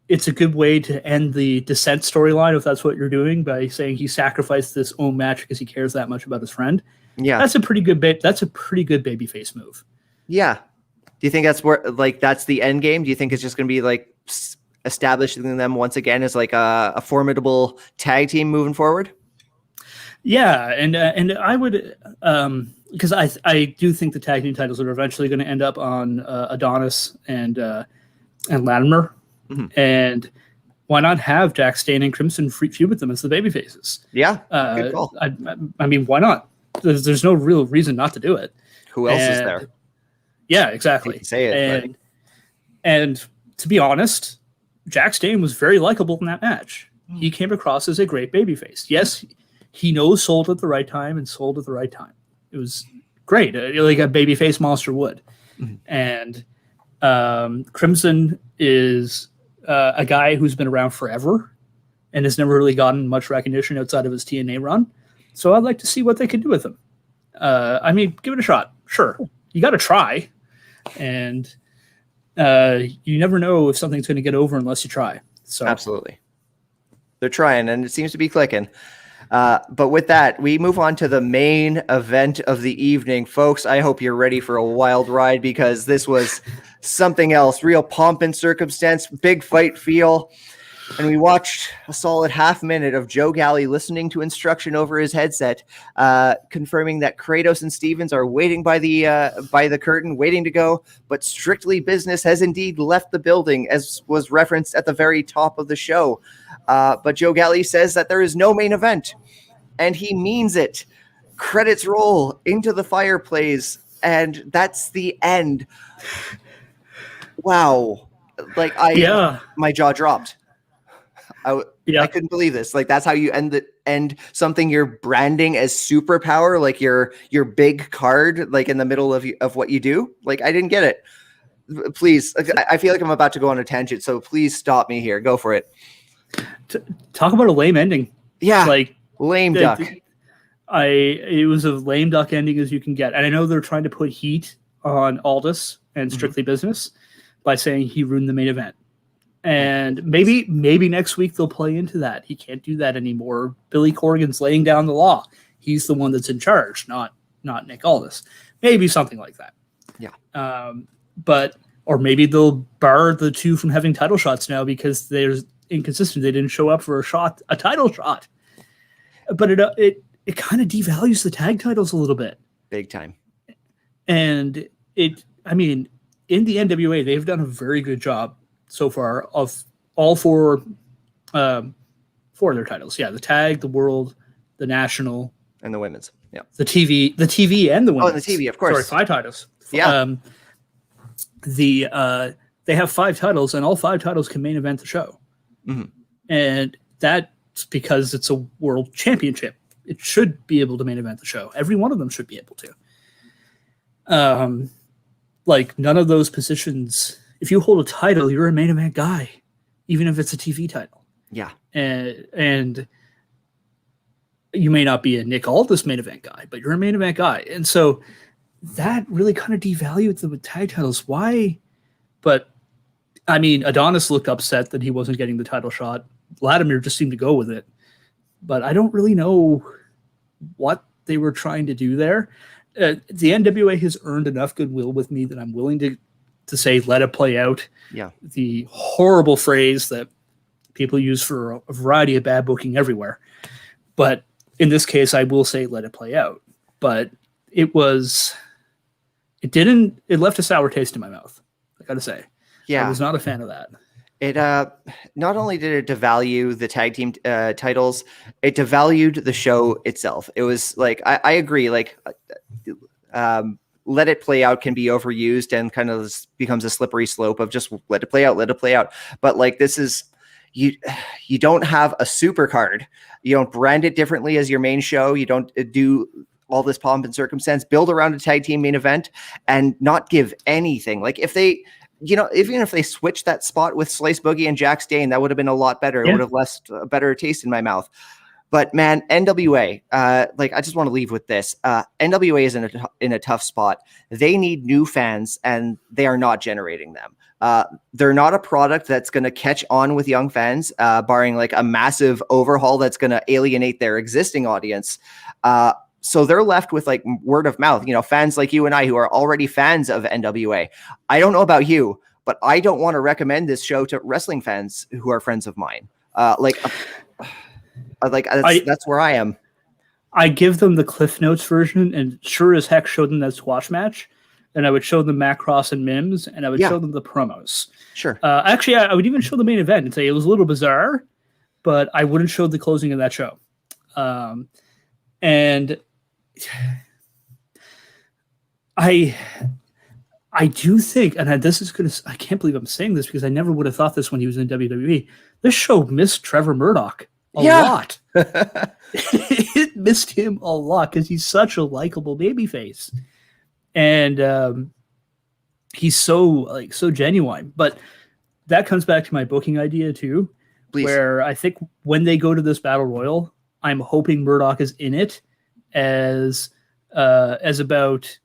it's a good way to end the Descent storyline if that's what you're doing, by saying he sacrificed this own match because he cares that much about his friend. Yeah. That's a pretty good babyface move. Yeah. Do you think that's where, like, that's the end game? Do you think it's just going to be like establishing them once again as like a formidable tag team moving forward? Yeah, and I would, because I do think the tag team titles are eventually going to end up on Adonis and Latimer, and why not have Jack Stane and Crimson feud with them as the babyfaces? Yeah, good call. I mean, why not? There's no real reason not to do it. Who else is there? Yeah, exactly. Say it. And to be honest, Jack Stane was very likable in that match. He came across as a great babyface. Yes, he knows sold at the right time and sold at the right time. It was great, like a babyface monster would. And Crimson is a guy who's been around forever and has never really gotten much recognition outside of his TNA run. So I'd like to see what they can do with him. I mean, give it a shot. Sure. You got to try. And you never know if something's going to get over unless you try. So absolutely. They're trying, and it seems to be clicking. But with that, we move on to the main event of the evening. Folks, I hope you're ready for a wild ride, because this was something else. Real pomp and circumstance, big fight feel. And we watched a solid half minute of Joe Galli listening to instruction over his headset, confirming that Kratos and Stevens are waiting by the curtain, waiting to go. But Strictly Business has indeed left the building, as was referenced at the very top of the show. But Joe Galli says that there is no main event, and he means it. Credits roll, Into the Fireplace, and that's the end. Wow. Like my jaw dropped. I couldn't believe this. Like, that's how you end something you're branding as superpower, like your big card, like in the middle of what you do. Like, I didn't get it. Please, I feel like I'm about to go on a tangent, so please stop me here. Go for it. Talk about a lame ending. Yeah, like lame duck. It was a lame duck ending as you can get, and I know they're trying to put heat on Aldis and Strictly Business by saying he ruined the main event. And maybe next week they'll play into that. He can't do that anymore. Billy Corgan's laying down the law. He's the one that's in charge, not Nick Aldis. Maybe something like that. Yeah. Or maybe they'll bar the two from having title shots now because they're inconsistent. They didn't show up for a title shot. But it kind of devalues the tag titles a little bit. Big time. And in the NWA, they've done a very good job so far of all four of their titles. Yeah, the tag, the world, the national, and the women's. Yeah, the TV and the women's. Oh, and the TV, of course. Sorry, 5 titles. Yeah. They have 5 titles, and all 5 titles can main event the show. And that's because it's a world championship. It should be able to main event the show. Every one of them should be able to. Like, none of those positions. If you hold a title, you're a main event guy, even if it's a TV title. Yeah. And you may not be a Nick Aldis main event guy, but you're a main event guy. And so that really kind of devalued the tag titles. Why? But, I mean, Adonis looked upset that he wasn't getting the title shot. Vladimir just seemed to go with it. But I don't really know what they were trying to do there. the NWA has earned enough goodwill with me that I'm willing to say, let it play out. Yeah. The horrible phrase that people use for a variety of bad booking everywhere. But in this case, I will say, let it play out. But it left a sour taste in my mouth. I got to say. Yeah. I was not a fan of that. It not only did it devalue the tag team titles, it devalued the show itself. It was like, I agree. Like, let it play out can be overused and kind of becomes a slippery slope of just let it play out, let it play out. But like, this is, you don't have a super card. You don't brand it differently as your main show. You don't do all this pomp and circumstance, build around a tag team main event and not give anything. Like if they, even if they switched that spot with Slice Boogie and Jack Stain, that would have been a lot better. It would have left a better taste in my mouth. But man, NWA, like I just want to leave with this. NWA is in a tough spot. They need new fans, and they are not generating them. They're not a product that's going to catch on with young fans, barring like a massive overhaul that's going to alienate their existing audience. So they're left with like word of mouth, fans like you and I who are already fans of NWA. I don't know about you, but I don't want to recommend this show to wrestling fans who are friends of mine. That's where I am. I give them the Cliff Notes version and sure as heck show them that squash match. And I would show them Macross and Mims and I would show them the promos. Sure. Actually, I would even show the main event and say it was a little bizarre, but I wouldn't show the closing of that show. And I do think, and this is going to, I can't believe I'm saying this because I never would have thought this when he was in WWE. This show missed Trevor Murdoch a lot. It missed him a lot because he's such a likable babyface. And he's so genuine. But that comes back to my booking idea too, where I think when they go to this battle royal, I'm hoping Murdoch is in it as about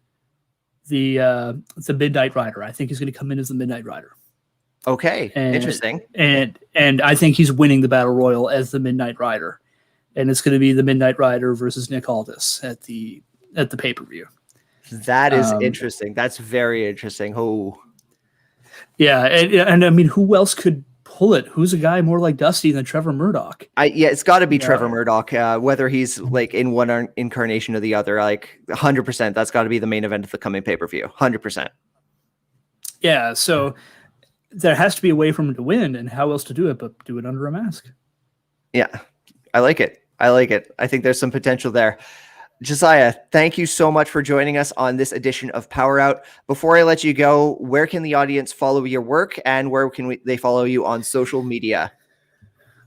the Midnight Rider. I think he's going to come in as the Midnight Rider. Okay, interesting. And I think he's winning the battle royal as the Midnight Rider, and it's going to be the Midnight Rider versus Nick Aldis at the pay-per-view. That is interesting. That's very interesting. Oh, yeah, and I mean, who else could pull it? Who's a guy more like Dusty than Trevor Murdoch? It's got to be Trevor Murdoch. Whether he's like in one incarnation or the other, like 100%. That's got to be the main event of the coming pay-per-view. 100%. Yeah. So there has to be a way for him to win, and how else to do it but do it under a mask? Yeah, I like it. I think there's some potential there. Josiah, thank you so much for joining us on this edition of PowerrrOut. Before I let you go, where can the audience follow your work and where can they follow you on social media?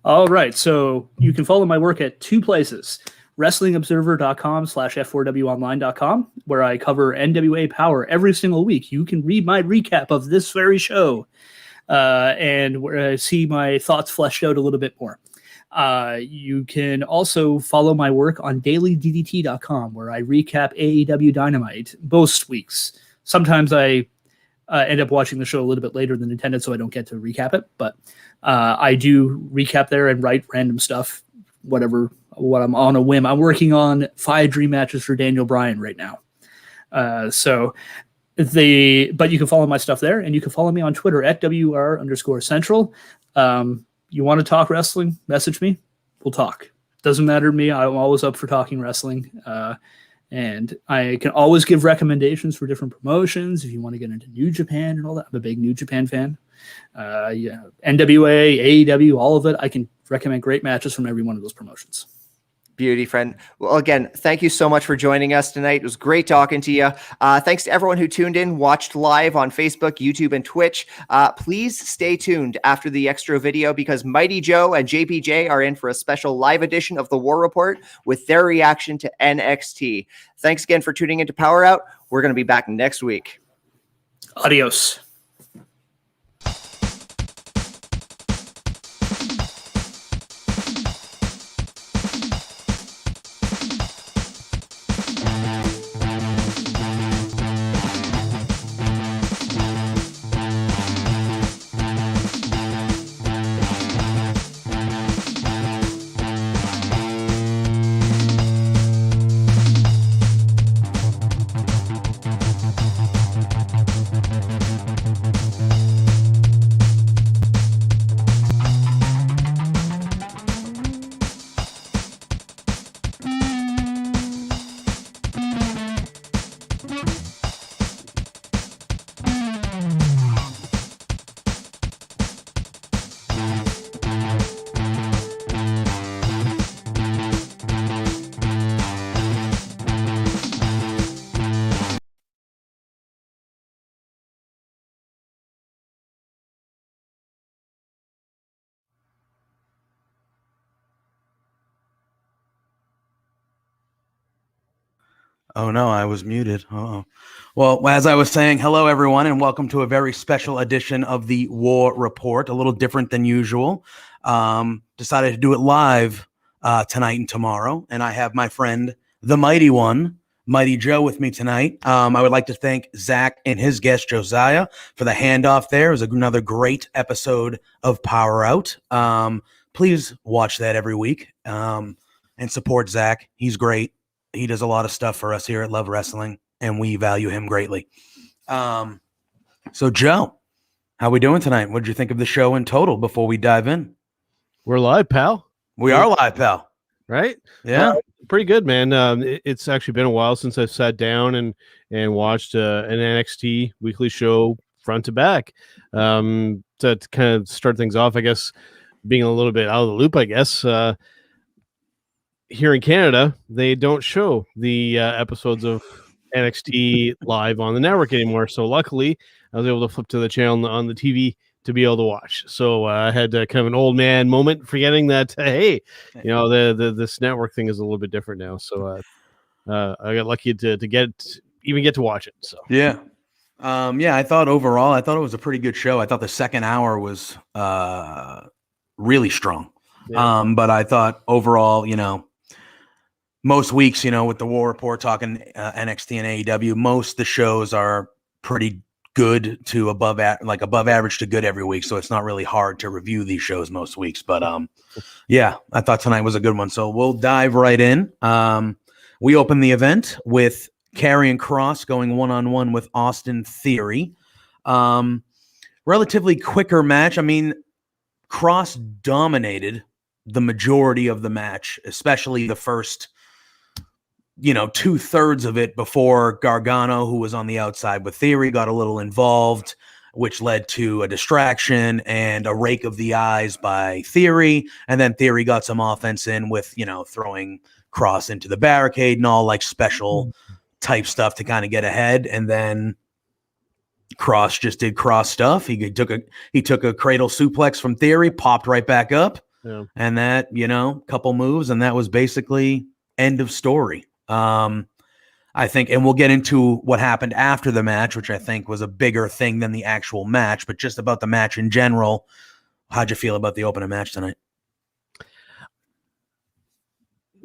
All right. So you can follow my work at two places, wrestlingobserver.com/f4wonline.com, where I cover NWA Powerrr every single week. You can read my recap of this very show and where I see my thoughts fleshed out a little bit more. You can also follow my work on dailyddt.com, where I recap AEW Dynamite most weeks. Sometimes I end up watching the show a little bit later than intended, so I don't get to recap it. But I do recap there and write random stuff, what I'm on a whim. I'm working on 5 dream matches for Daniel Bryan right now. But you can follow my stuff there, and you can follow me on Twitter at WR_Central. You want to talk wrestling? Message me. We'll talk. Doesn't matter to me. I'm always up for talking wrestling. And I can always give recommendations for different promotions if you want to get into New Japan and all that. I'm a big New Japan fan. NWA, AEW, all of it. I can recommend great matches from every one of those promotions. Beauty, friend. Well, again, thank you so much for joining us tonight. It was great talking to you. Thanks to everyone who tuned in, watched live on Facebook, YouTube, and Twitch. Please stay tuned after the extra video because Mighty Joe and JPJ are in for a special live edition of the War Report with their reaction to NXT. Thanks again for tuning into PowerrrOut. We're going to be back next week. Adios. Oh no, I was muted. Uh-oh. Well, as I was saying, hello everyone, and welcome to a very special edition of the War Report. A little different than usual. Decided to do it live tonight and tomorrow, and I have my friend, the Mighty One, Mighty Joe, with me tonight. I would like to thank Zach and his guest Josiah for the handoff. There it was another great episode of PowerrrOut. Please watch that every week and support Zach. He's great. He does a lot of stuff for us here at Love Wrestling, and we value him greatly. So, Joe, how we doing tonight? What did you think of the show in total before we dive in? We're live, pal. We are live, pal. Right? Yeah. Pretty good, man. It's actually been a while since I've sat down and watched an NXT weekly show front to back. To kind of start things off, I guess, being a little bit out of the loop, I guess, here in Canada, they don't show the episodes of NXT live on the network anymore. So luckily, I was able to flip to the channel on the TV to be able to watch. So I had kind of an old man moment, forgetting that hey, you know, this network thing is a little bit different now. So I got lucky to get to watch it. So yeah. I thought overall, it was a pretty good show. I thought the second hour was really strong. Yeah. But I thought overall, you know, most weeks, you know, with the War Report talking NXT and AEW, most of the shows are pretty good to above average to good every week. So it's not really hard to review these shows most weeks. But yeah, I thought tonight was a good one. So we'll dive right in. We open the event with Karrion Kross going one-on-one with Austin Theory. Relatively quicker match. I mean, Kross dominated the majority of the match, especially the first, you know, 2/3 of it before Gargano, who was on the outside with Theory, got a little involved, which led to a distraction and a rake of the eyes by Theory. And then Theory got some offense in with, you know, throwing Kross into the barricade and all like special type stuff to kind of get ahead. And then Kross just did Kross stuff. He took a cradle suplex from Theory, popped right back up. Yeah. And that, you know, couple moves, and that was basically end of story. I think, and we'll get into what happened after the match, which I think was a bigger thing than the actual match, but just about the match in general. How'd you feel about the opening match tonight?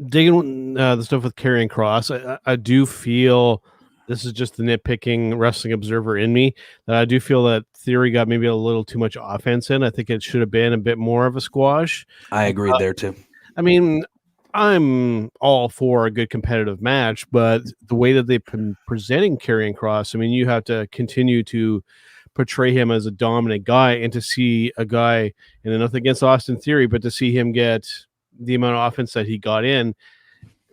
Digging the stuff with Karrion Kross, I do feel, this is just the nitpicking wrestling observer in me, that I do feel that Theory got maybe a little too much offense in. I think it should have been a bit more of a squash. I agreed there too. I mean, I'm all for a good competitive match, but the way that they've been presenting Karrion Kross, I mean, you have to continue to portray him as a dominant guy, and to see a guy, and nothing against Austin Theory, but to see him get the amount of offense that he got in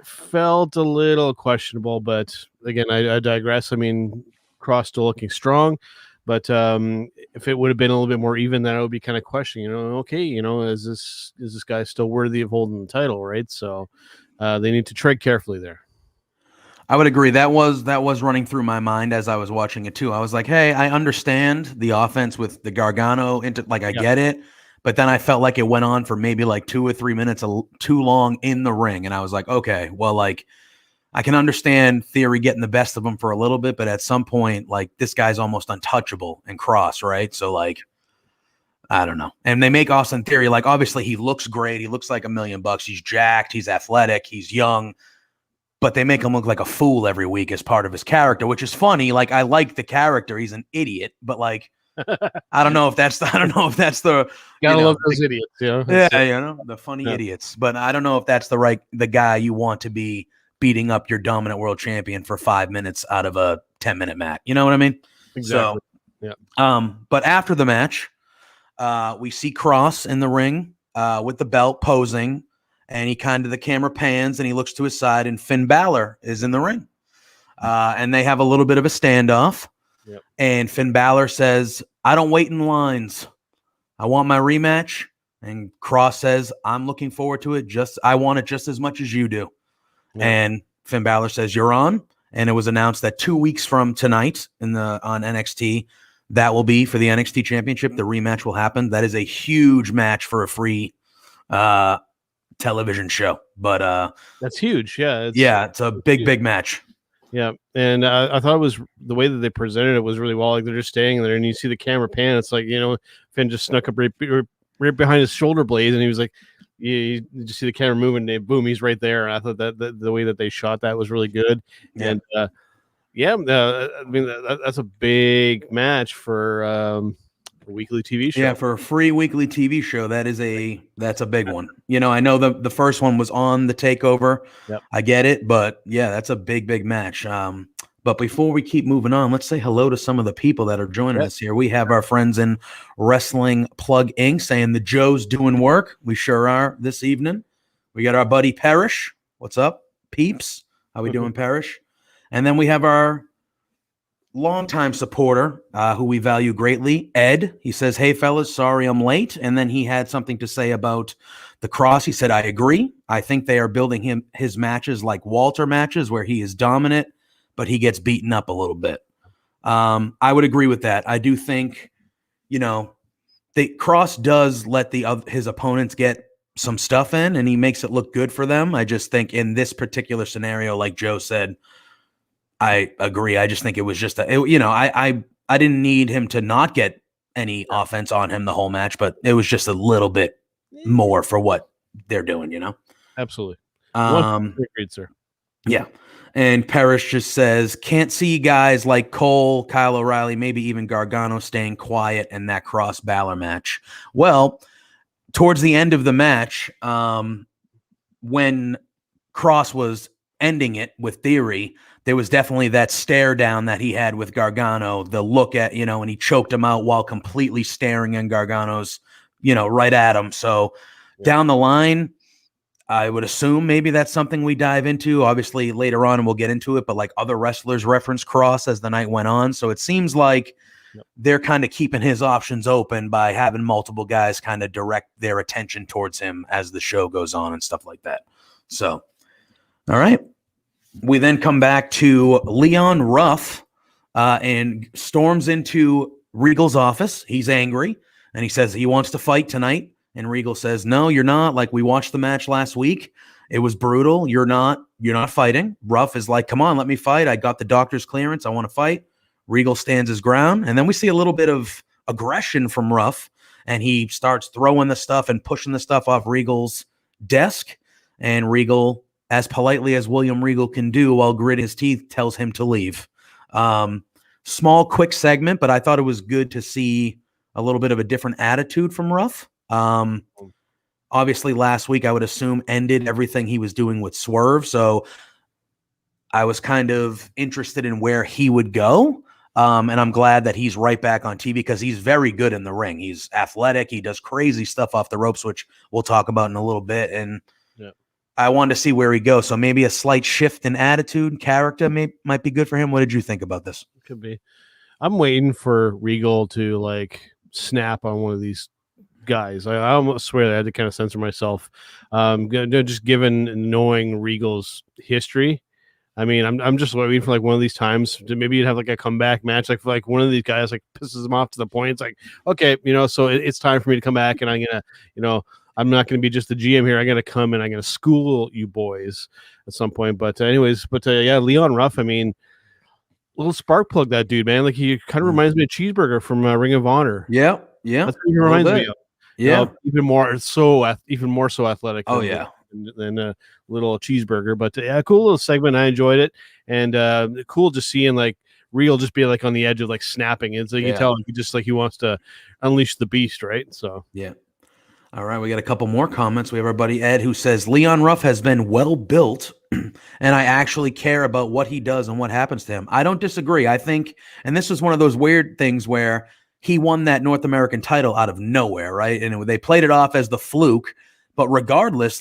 felt a little questionable. But again, I digress. I mean, Kross still looking strong, but if it would have been a little bit more even, then I would be kind of questioning, you know, okay, you know, is this guy still worthy of holding the title, right? So they need to tread carefully there. I would agree. That was running through my mind as I was watching it too. I was like, hey, I understand the offense with the Gargano into, like, I get it. But then I felt like it went on for maybe like 2 or 3 minutes too long in the ring. And I was like, okay, well, like, I can understand Theory getting the best of him for a little bit, but at some point, like, this guy's almost untouchable in Kross, right? So, like, I don't know. And they make Austin Theory, like, obviously he looks great. He looks like $1 million. He's jacked. He's athletic. He's young. But they make him look like a fool every week as part of his character, which is funny. Like, I like the character. He's an idiot, but, like, I don't know if that's the Gotta love those idiots, you know? Yeah, you know, the funny idiots. But I don't know if that's the guy you want to be beating up your dominant world champion for 5 minutes out of a 10-minute match. You know what I mean? Exactly. So, yeah. But after the match, we see Kross in the ring with the belt posing, and the camera pans and he looks to his side, and Finn Balor is in the ring. And they have a little bit of a standoff. Yep. And Finn Balor says, I don't wait in lines. I want my rematch. And Kross says, I'm looking forward to it. I want it just as much as you do. Yeah. And Finn Balor says, you're on. And it was announced that 2 weeks from tonight on NXT, that will be for the NXT Championship. The rematch will happen. That is a huge match for a free television show. But that's huge. Yeah. It's a big match. Yeah, and I thought it was the way that they presented it was really well. Like they're just standing there, and you see the camera pan. It's like Finn just snuck up right behind his shoulder blades, and he was like, you just see the camera moving, and boom, he's right there. And I thought that the way that they shot that was really good. Yeah. And I mean that's a big match for a weekly TV show. Yeah, for a free weekly TV show, that's a big one. I know the first one was on the Takeover. Yep. I get it, but yeah, that's a big match. But before we keep moving on, let's say hello to some of the people that are joining us here. We have our friends in Wrestling Plug Inc. saying the Joe's doing work. We sure are this evening. We got our buddy Parrish. What's up, peeps? How we doing, Parrish? And then we have our longtime supporter, who we value greatly, Ed. He says, "Hey, fellas, sorry I'm late." And then he had something to say about the Cross. He said, "I agree. I think they are building his matches like Walter matches where he is dominant, but he gets beaten up a little bit." I would agree with that. I do think, the Cross does let his opponents get some stuff in, and he makes it look good for them. I just think in this particular scenario, like Joe said, I agree. I just think it was just I didn't need him to not get any offense on him the whole match, but it was just a little bit more for what they're doing, Absolutely. Agreed, sir. Yeah. And Parrish just says, "Can't see guys like Cole, Kyle O'Reilly, maybe even Gargano staying quiet in that Cross Balor match." Well, towards the end of the match, when Cross was ending it with Theory, there was definitely that stare down that he had with Gargano, the look at, and he choked him out while completely staring in Gargano's, right at him. So down the line, I would assume maybe that's something we dive into. Obviously, later on, and we'll get into it, but like other wrestlers reference Cross as the night went on. So it seems like they're kind of keeping his options open by having multiple guys kind of direct their attention towards him as the show goes on and stuff like that. So, all right. We then come back to Leon Ruff and storms into Regal's office. He's angry, and he says he wants to fight tonight. And Regal says, "No, you're not. Like, we watched the match last week. It was brutal. You're not fighting." Ruff is like, "Come on, let me fight. I got the doctor's clearance. I want to fight." Regal stands his ground. And then we see a little bit of aggression from Ruff, and he starts throwing the stuff and pushing the stuff off Regal's desk. And Regal, as politely as William Regal can do while gritting his teeth, tells him to leave. Small, quick segment, but I thought it was good to see a little bit of a different attitude from Ruff. Obviously, last week, I would assume, ended everything he was doing with Swerve. So I was kind of interested in where he would go. And I'm glad that he's right back on TV because he's very good in the ring. He's athletic. He does crazy stuff off the ropes, which we'll talk about in a little bit. And I wanted to see where he goes. So maybe a slight shift in attitude, character might be good for him. What did you think about this? Could be. I'm waiting for Regal to snap on one of these guys. I almost swear that I had to kind of censor myself. Just given knowing Regal's history. I mean, I'm just waiting for one of these times to maybe you'd have a comeback match, like one of these guys pisses him off to the point it's like, okay, so it's time for me to come back, and I'm gonna, I'm not gonna be just the GM here. I'm gonna come and I'm gonna school you boys at some point. But Leon Ruff. I mean, little spark plug that dude, man. He kind of reminds me of Cheeseburger from Ring of Honor. Yeah, that's what he reminds me of. Yeah, even more so athletic. Oh yeah. Than a little Cheeseburger, but cool little segment. I enjoyed it, and cool just seeing Real just be on the edge of snapping. And so you can tell he wants to unleash the beast, right? So yeah. All right, we got a couple more comments. We have our buddy Ed who says Leon Ruff has been well built, and I actually care about what he does and what happens to him. I don't disagree. I think, and this was one of those weird things where he won that North American title out of nowhere, right? And they played it off as the fluke, but regardless,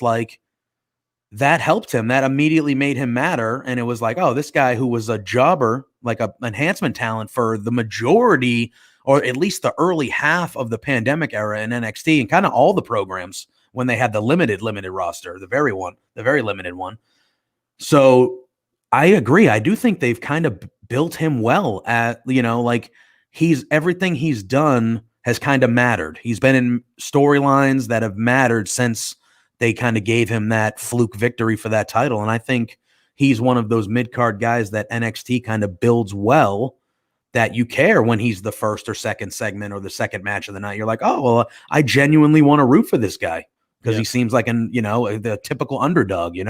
that helped him. That immediately made him matter. And it was oh, this guy who was a jobber, a enhancement talent for the majority, or at least the early half of the pandemic era in NXT and kind of all the programs when they had the limited roster, the very limited one. So I agree. I do think they've kind of built him well at, everything he's done has kind of mattered. He's been in storylines that have mattered since they kind of gave him that fluke victory for that title. And I think he's one of those mid-card guys that NXT kind of builds well, that you care when he's the first or second segment or the second match of the night. You're like, oh, well, I genuinely want to root for this guy because he seems like the typical underdog, They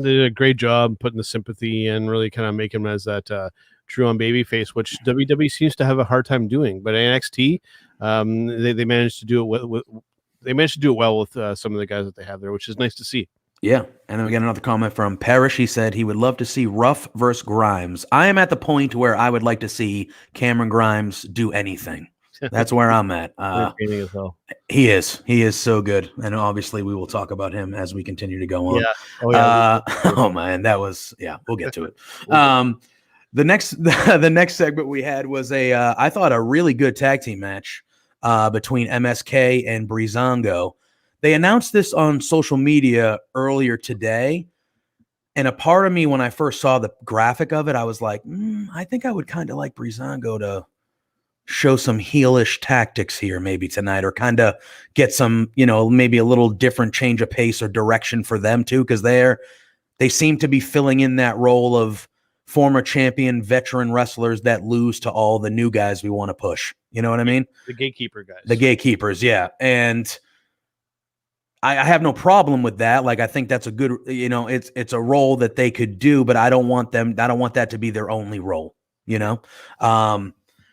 did a great job putting the sympathy and really kind of make him as that true on babyface, which WWE seems to have a hard time doing. But NXT, they managed to do it well with some of the guys that they have there, which is nice to see. Yeah, and then we got another comment from Parrish. He said he would love to see Ruff versus Grimes. I am at the point where I would like to see Cameron Grimes do anything. That's where I'm at. He is so good, and obviously we will talk about him as we continue to go on. Yeah. Oh man, that was We'll get to it. The next segment we had was I thought a really good tag team match between MSK and Breezango. They announced this on social media earlier today, and a part of me, when I first saw the graphic of it, I was like, I think I would kind of like Breezango to show some heelish tactics here maybe tonight, or kind of get some, maybe a little different change of pace or direction for them too, because they seem to be filling in that role of former champion veteran wrestlers that lose to all the new guys we want to push. You know what I mean? The gatekeeper guys. The gatekeepers, yeah. And I have no problem with that. Like, I think that's a good, it's a role that they could do, but I don't want that to be their only role,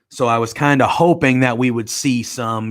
So I was kind of hoping that we would see some,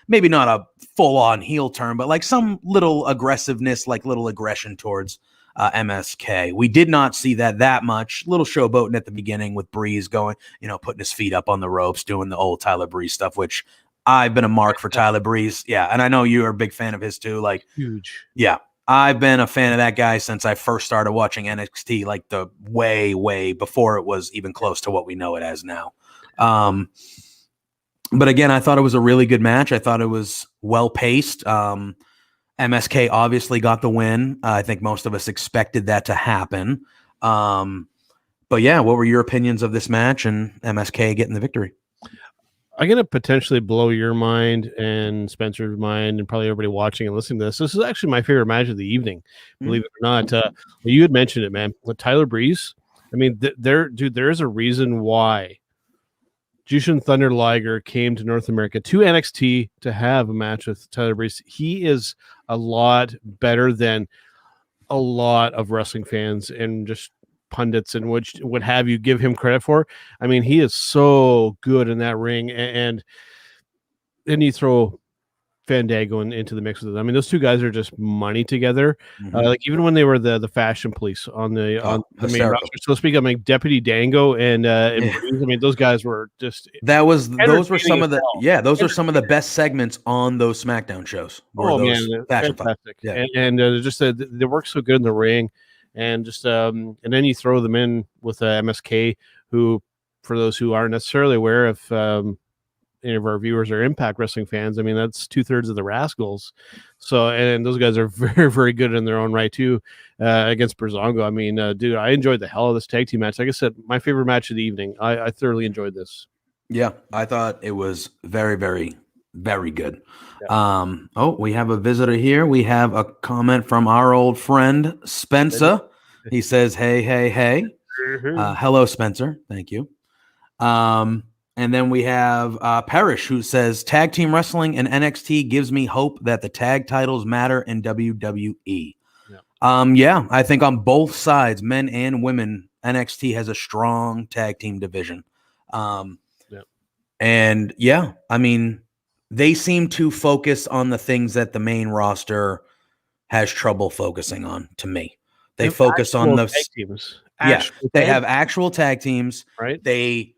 maybe not a full-on heel turn, but like some little aggressiveness, like little aggression towards MSK. We did not see that much. Little showboating at the beginning with Breeze going, putting his feet up on the ropes, doing the old Tyler Breeze stuff, which I've been a mark for Tyler Breeze. Yeah, and I know you are a big fan of his too. Like, huge. Yeah, I've been a fan of that guy since I first started watching NXT, like the way before it was even close to what we know it as now. But again, I thought it was a really good match. I thought it was well paced. MSK obviously got the win. I think most of us expected that to happen. But yeah, what were your opinions of this match and MSK getting the victory? I'm going to potentially blow your mind and Spencer's mind and probably everybody watching and listening to this. This is actually my favorite match of the evening, believe it or not. You had mentioned it, man. With Tyler Breeze, I mean, there's a reason why Jushin Thunder Liger came to North America, to NXT, to have a match with Tyler Breeze. He is a lot better than a lot of wrestling fans and just pundits and what have you give him credit for. I mean, he is so good in that ring, and then you throw Fandango into the mix with it. I mean, those two guys are just money together. Like, even when they were the fashion police on the main roster, so to speak, I mean, Deputy Dango and Breeze, I mean, those guys were just those were some of the best segments on those SmackDown shows. Man, fantastic. Yeah. And just they work so good in the ring, and just and then you throw them in with MSK, who, for those who aren't necessarily aware, if any of our viewers are Impact Wrestling fans, I mean, that's 2/3 of the Rascals. So, and those guys are very, very good in their own right too, against Breezango. I mean, dude, I enjoyed the hell of this tag team match. Like I said, my favorite match of the evening. I thoroughly enjoyed this. Yeah, I thought it was very, very, very good. Yeah. We have a visitor here. We have a comment from our old friend Spencer. He says, hey. Hello, Spencer. Thank you. And then we have Parrish, who says, tag team wrestling in NXT gives me hope that the tag titles matter in WWE. Yeah. I think on both sides, men and women, NXT has a strong tag team division. And yeah, I mean, they seem to focus on the things that the main roster has trouble focusing on, to me. They focus on the tag teams. They have actual tag teams. Right. They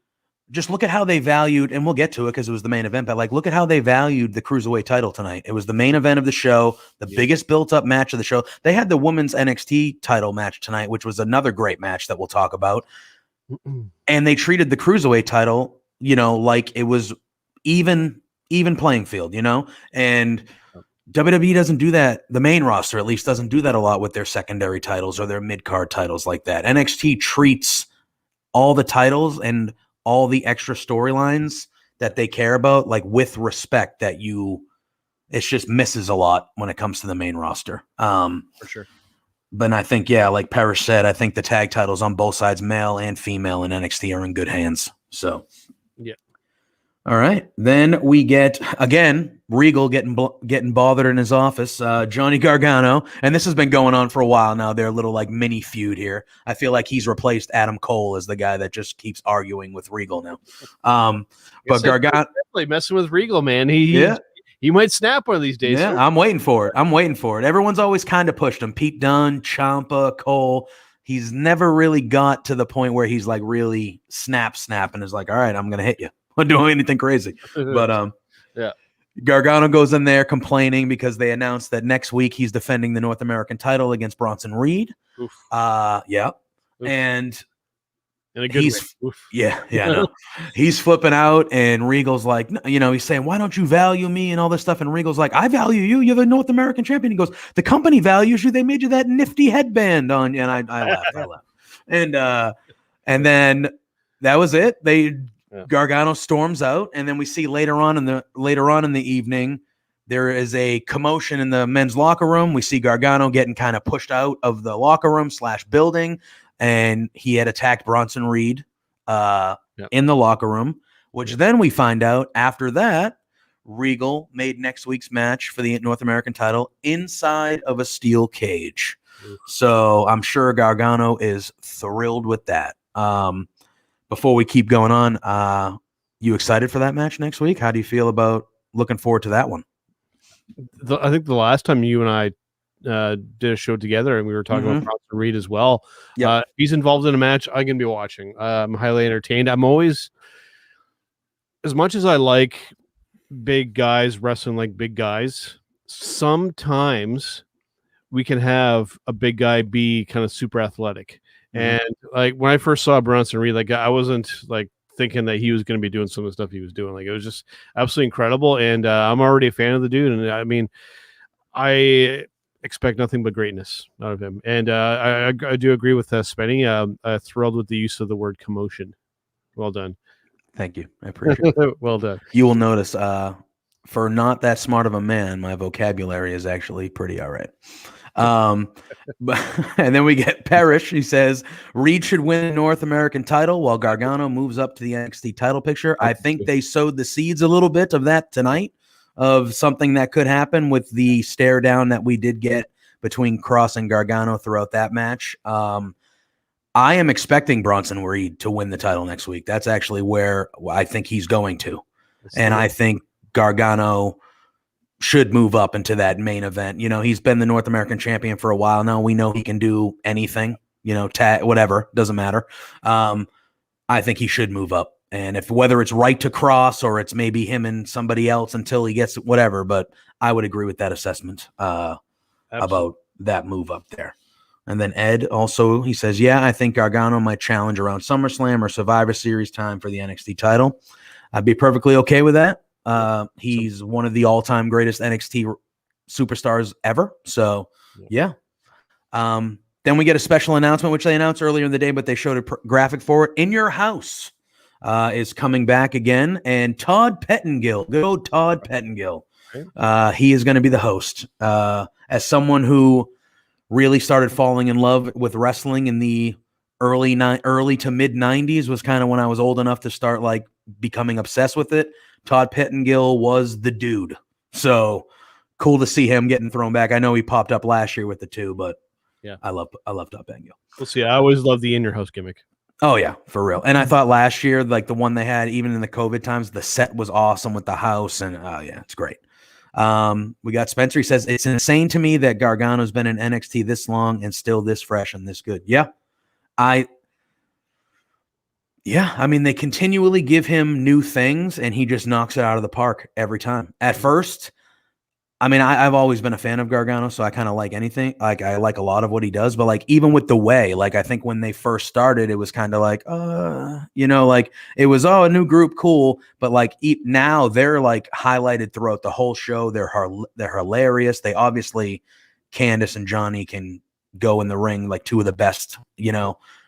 just look at how they valued, and we'll get to it because it was the main event, but like, look at how they valued the Cruiserweight title tonight. It was the main event of the show, the biggest built-up match of the show. They had the women's NXT title match tonight, which was another great match that we'll talk about. And they treated the Cruiserweight title, like it was even playing field, and WWE doesn't do that. The main roster, at least, doesn't do that a lot with their secondary titles or their mid-card titles like that. NXT treats all the titles and all the extra storylines that they care about, like, with respect, that it just misses a lot when it comes to the main roster. For sure. But I think, yeah, like Parrish said, I think the tag titles on both sides, male and female in NXT, are in good hands. So, yeah. All right. Then we get, again, Regal getting bothered in his office. Johnny Gargano. And this has been going on for a while now. Their little like mini feud here. I feel like he's replaced Adam Cole as the guy that just keeps arguing with Regal now. But Gargano. Definitely messing with Regal, man. He might snap one of these days. Yeah, I'm waiting for it. Everyone's always kind of pushed him. Pete Dunne, Ciampa, Cole. He's never really got to the point where he's like really snap and is like, all right, I'm going to hit you. I'm doing anything crazy. But yeah. Gargano goes in there complaining because they announced that next week he's defending the North American title against Bronson Reed. Oof. Yeah. Oof. And in a good way. Yeah, no. He's flipping out, and Regal's like, he's saying, why don't you value me and all this stuff? And Regal's like, I value you. You're the North American champion. He goes, the company values you. They made you that nifty headband on you. And I laughed. And then that was it. Gargano storms out, and then we see later on in the evening, there is a commotion in the men's locker room. We see Gargano getting kind of pushed out of the locker room / building. And he had attacked Bronson Reed in the locker room, which then we find out after that, Regal made next week's match for the North American title inside of a steel cage. So I'm sure Gargano is thrilled with that. Before we keep going on, you excited for that match next week? How do you feel about looking forward to that one? I think the last time you and I did a show together and we were talking about Bronson Reed as well. Yep. He's involved in a match I'm going to be watching. I'm highly entertained. I'm always, as much as I like big guys wrestling like big guys, sometimes we can have a big guy be kind of super athletic. And like when I first saw Bronson Reed, like I wasn't like thinking that he was going to be doing some of the stuff he was doing. Like it was just absolutely incredible. And I'm already a fan of the dude. And I mean, I expect nothing but greatness out of him. And I do agree with Spenny. Thrilled with the use of the word commotion. Well done. Thank you. I appreciate it. Well done. You will notice for not that smart of a man, my vocabulary is actually pretty all right. And then we get Parrish. He says Reed should win the North American title while Gargano moves up to the NXT title picture. I think they sowed the seeds a little bit of that tonight, of something that could happen with the stare down that we did get between Cross and Gargano throughout that match. I am expecting Bronson Reed to win the title next week. That's actually where I think he's going to. And I think Gargano should move up into that main event. He's been the North American champion for a while now. We know he can do anything, whatever, doesn't matter. I think he should move up. And whether it's right to Cross or it's maybe him and somebody else until he gets whatever, but I would agree with that assessment about that move up there. And then Ed also, he says, yeah, I think Gargano might challenge around SummerSlam or Survivor Series time for the NXT title. I'd be perfectly okay with that. He's one of the all-time greatest NXT superstars ever. So, yeah. Then we get a special announcement, which they announced earlier in the day, but they showed a graphic for it. In Your House is coming back again. And Todd Pettengill, good old Todd Pettengill, he is going to be the host. As someone who really started falling in love with wrestling in the early to mid 90s, was kind of when I was old enough to start like becoming obsessed with it. Todd Pettengill was the dude. So cool to see him getting thrown back. I know he popped up last year with the 2, but yeah, I love Todd Pettengill. We'll see. I always love the In Your House gimmick. Oh yeah, for real. And I thought last year, like the one they had, even in the COVID times, the set was awesome with the house, and yeah, it's great. We got Spencer. He says it's insane to me that Gargano's been in NXT this long and still this fresh and this good. Yeah, I mean, they continually give him new things, and he just knocks it out of the park every time. At first, I mean, I've always been a fan of Gargano, so I kind of like anything. Like, I like a lot of what he does, but like even with the way, like I think when they first started, it was kind of like, like it was, a new group, cool. But like now they're like highlighted throughout the whole show. They're hilarious. They obviously, Candice and Johnny can go in the ring like two of the best,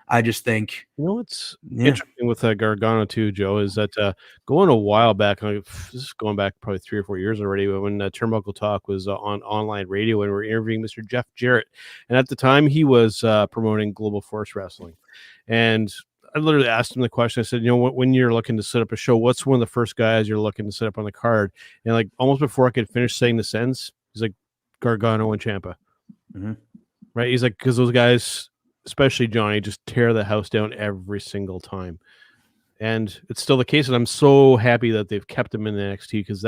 I just think, You know what's yeah, interesting with Gargano too, Joe, is that going a while back, like, this is going back probably 3 or 4 years already, but when Turnbuckle Talk was on online radio and we were interviewing Mr. Jeff Jarrett, and at the time he was promoting Global Force Wrestling, and I literally asked him the question. I said, when you're looking to set up a show, what's one of the first guys you're looking to set up on the card? And like almost before I could finish saying the sentence, he's like, Gargano and Ciampa, right? He's like, because those guys, especially Johnny, just tear the house down every single time. And it's still the case, and I'm so happy that they've kept him in the NXT, because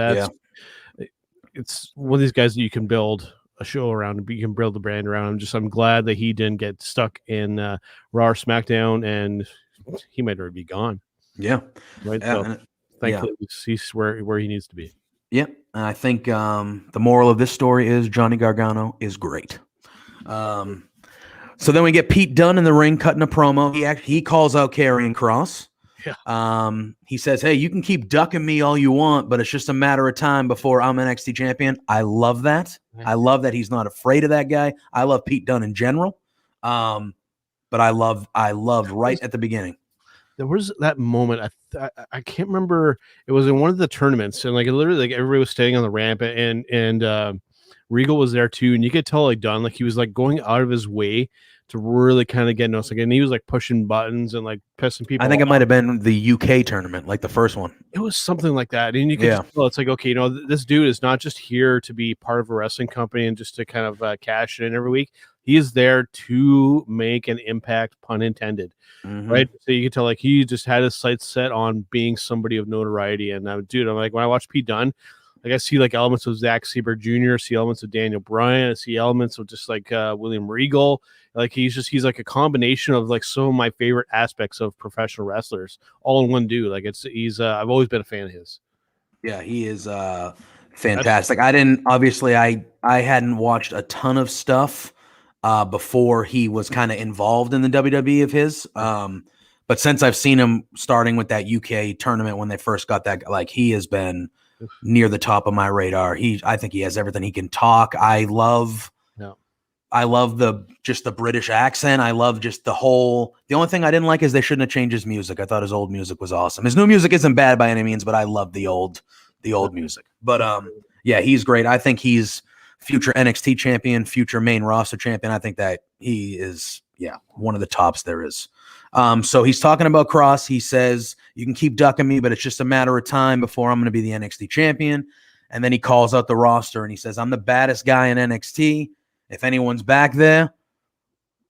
it's one of these guys that you can build a show around, you can build the brand around. I'm glad that he didn't get stuck in Raw or SmackDown, and he might already be gone. Yeah. Right. So thankfully he's where he needs to be. Yeah. I think the moral of this story is Johnny Gargano is great. So then we get Pete Dunne in the ring cutting a promo. He calls out Karrion Kross. Yeah. He says, hey, you can keep ducking me all you want, but it's just a matter of time before I'm NXT champion. I love that. I love that he's not afraid of that guy. I love Pete Dunne in general. But I loved right at the beginning. There was that moment. I can't remember. It was in one of the tournaments, and like literally, like everybody was standing on the ramp, and Regal was there too, and you could tell like Dunn, like he was like going out of his way to really kind of get noticed. Like, and he was like pushing buttons and like pissing people. I think it might have been the UK tournament, like the first one. It was something like that, and you could just tell, it's like, okay, this dude is not just here to be part of a wrestling company and just to kind of cash it in every week. He is there to make an impact, pun intended, right? So you can tell like he just had his sights set on being somebody of notoriety. And dude, I'm like, when I watch Pete Dunne, like I see like elements of Zack Sabre Jr., see elements of Daniel Bryan, I see elements of just like William Regal. Like he's like a combination of like some of my favorite aspects of professional wrestlers all in one dude. Like I've always been a fan of his. Yeah, he is fantastic. I hadn't watched a ton of stuff before he was kind of involved in the WWE of his. But since I've seen him starting with that UK tournament when they first got that, like he has been near the top of my radar. I think he has everything. He can talk. I love the British accent. I love just the only thing I didn't like is they shouldn't have changed his music. I thought his old music was awesome. His new music isn't bad by any means, but I love the old music. But yeah, he's great. I think he's future NXT champion, future main roster champion. I think that he is, one of the tops there is. So he's talking about Cross. He says, you can keep ducking me, but it's just a matter of time before I'm going to be the NXT champion. And then he calls out the roster and he says, I'm the baddest guy in NXT. If anyone's back there,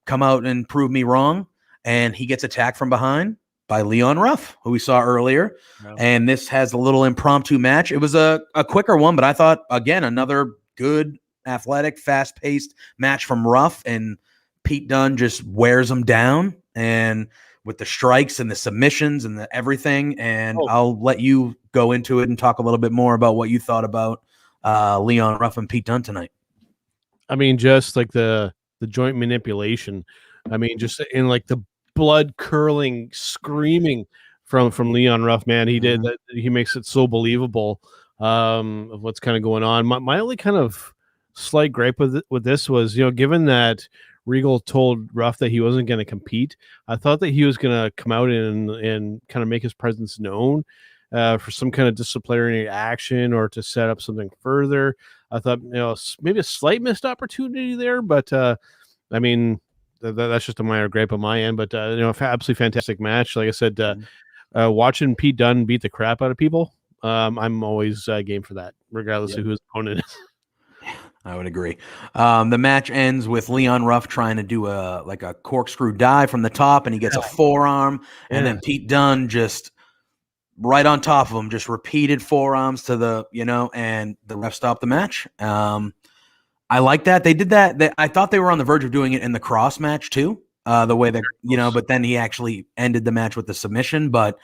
come out and prove me wrong. And he gets attacked from behind by Leon Ruff, who we saw earlier. Wow. And this has a little impromptu match. It was a quicker one, but I thought, again, another good, athletic, fast-paced match from Ruff. And Pete Dunne just wears him down. And with the strikes and the submissions and the everything. And I'll let you go into it and talk a little bit more about what you thought about Leon Ruff and Pete Dunne tonight. I mean, just like the joint manipulation. I mean, just in like the blood curling, screaming from Leon Ruff, man. He did that. He makes it so believable of what's kind of going on. My only kind of slight gripe with this was, given that Regal told Ruff that he wasn't going to compete, I thought that he was going to come out and kind of make his presence known for some kind of disciplinary action or to set up something further. I thought, maybe a slight missed opportunity there, but I mean, that's just a minor gripe on my end. But absolutely fantastic match. Like I said, watching Pete Dunne beat the crap out of people, I'm always game for that, regardless of who his opponent is. I would agree. The match ends with Leon Ruff trying to do a corkscrew dive from the top, and he gets a forearm, and then Pete Dunne just right on top of him, just repeated forearms to the, and the ref stopped the match. I like that. They did that. I thought they were on the verge of doing it in the Cross match too, the way that, but then he actually ended the match with the submission. But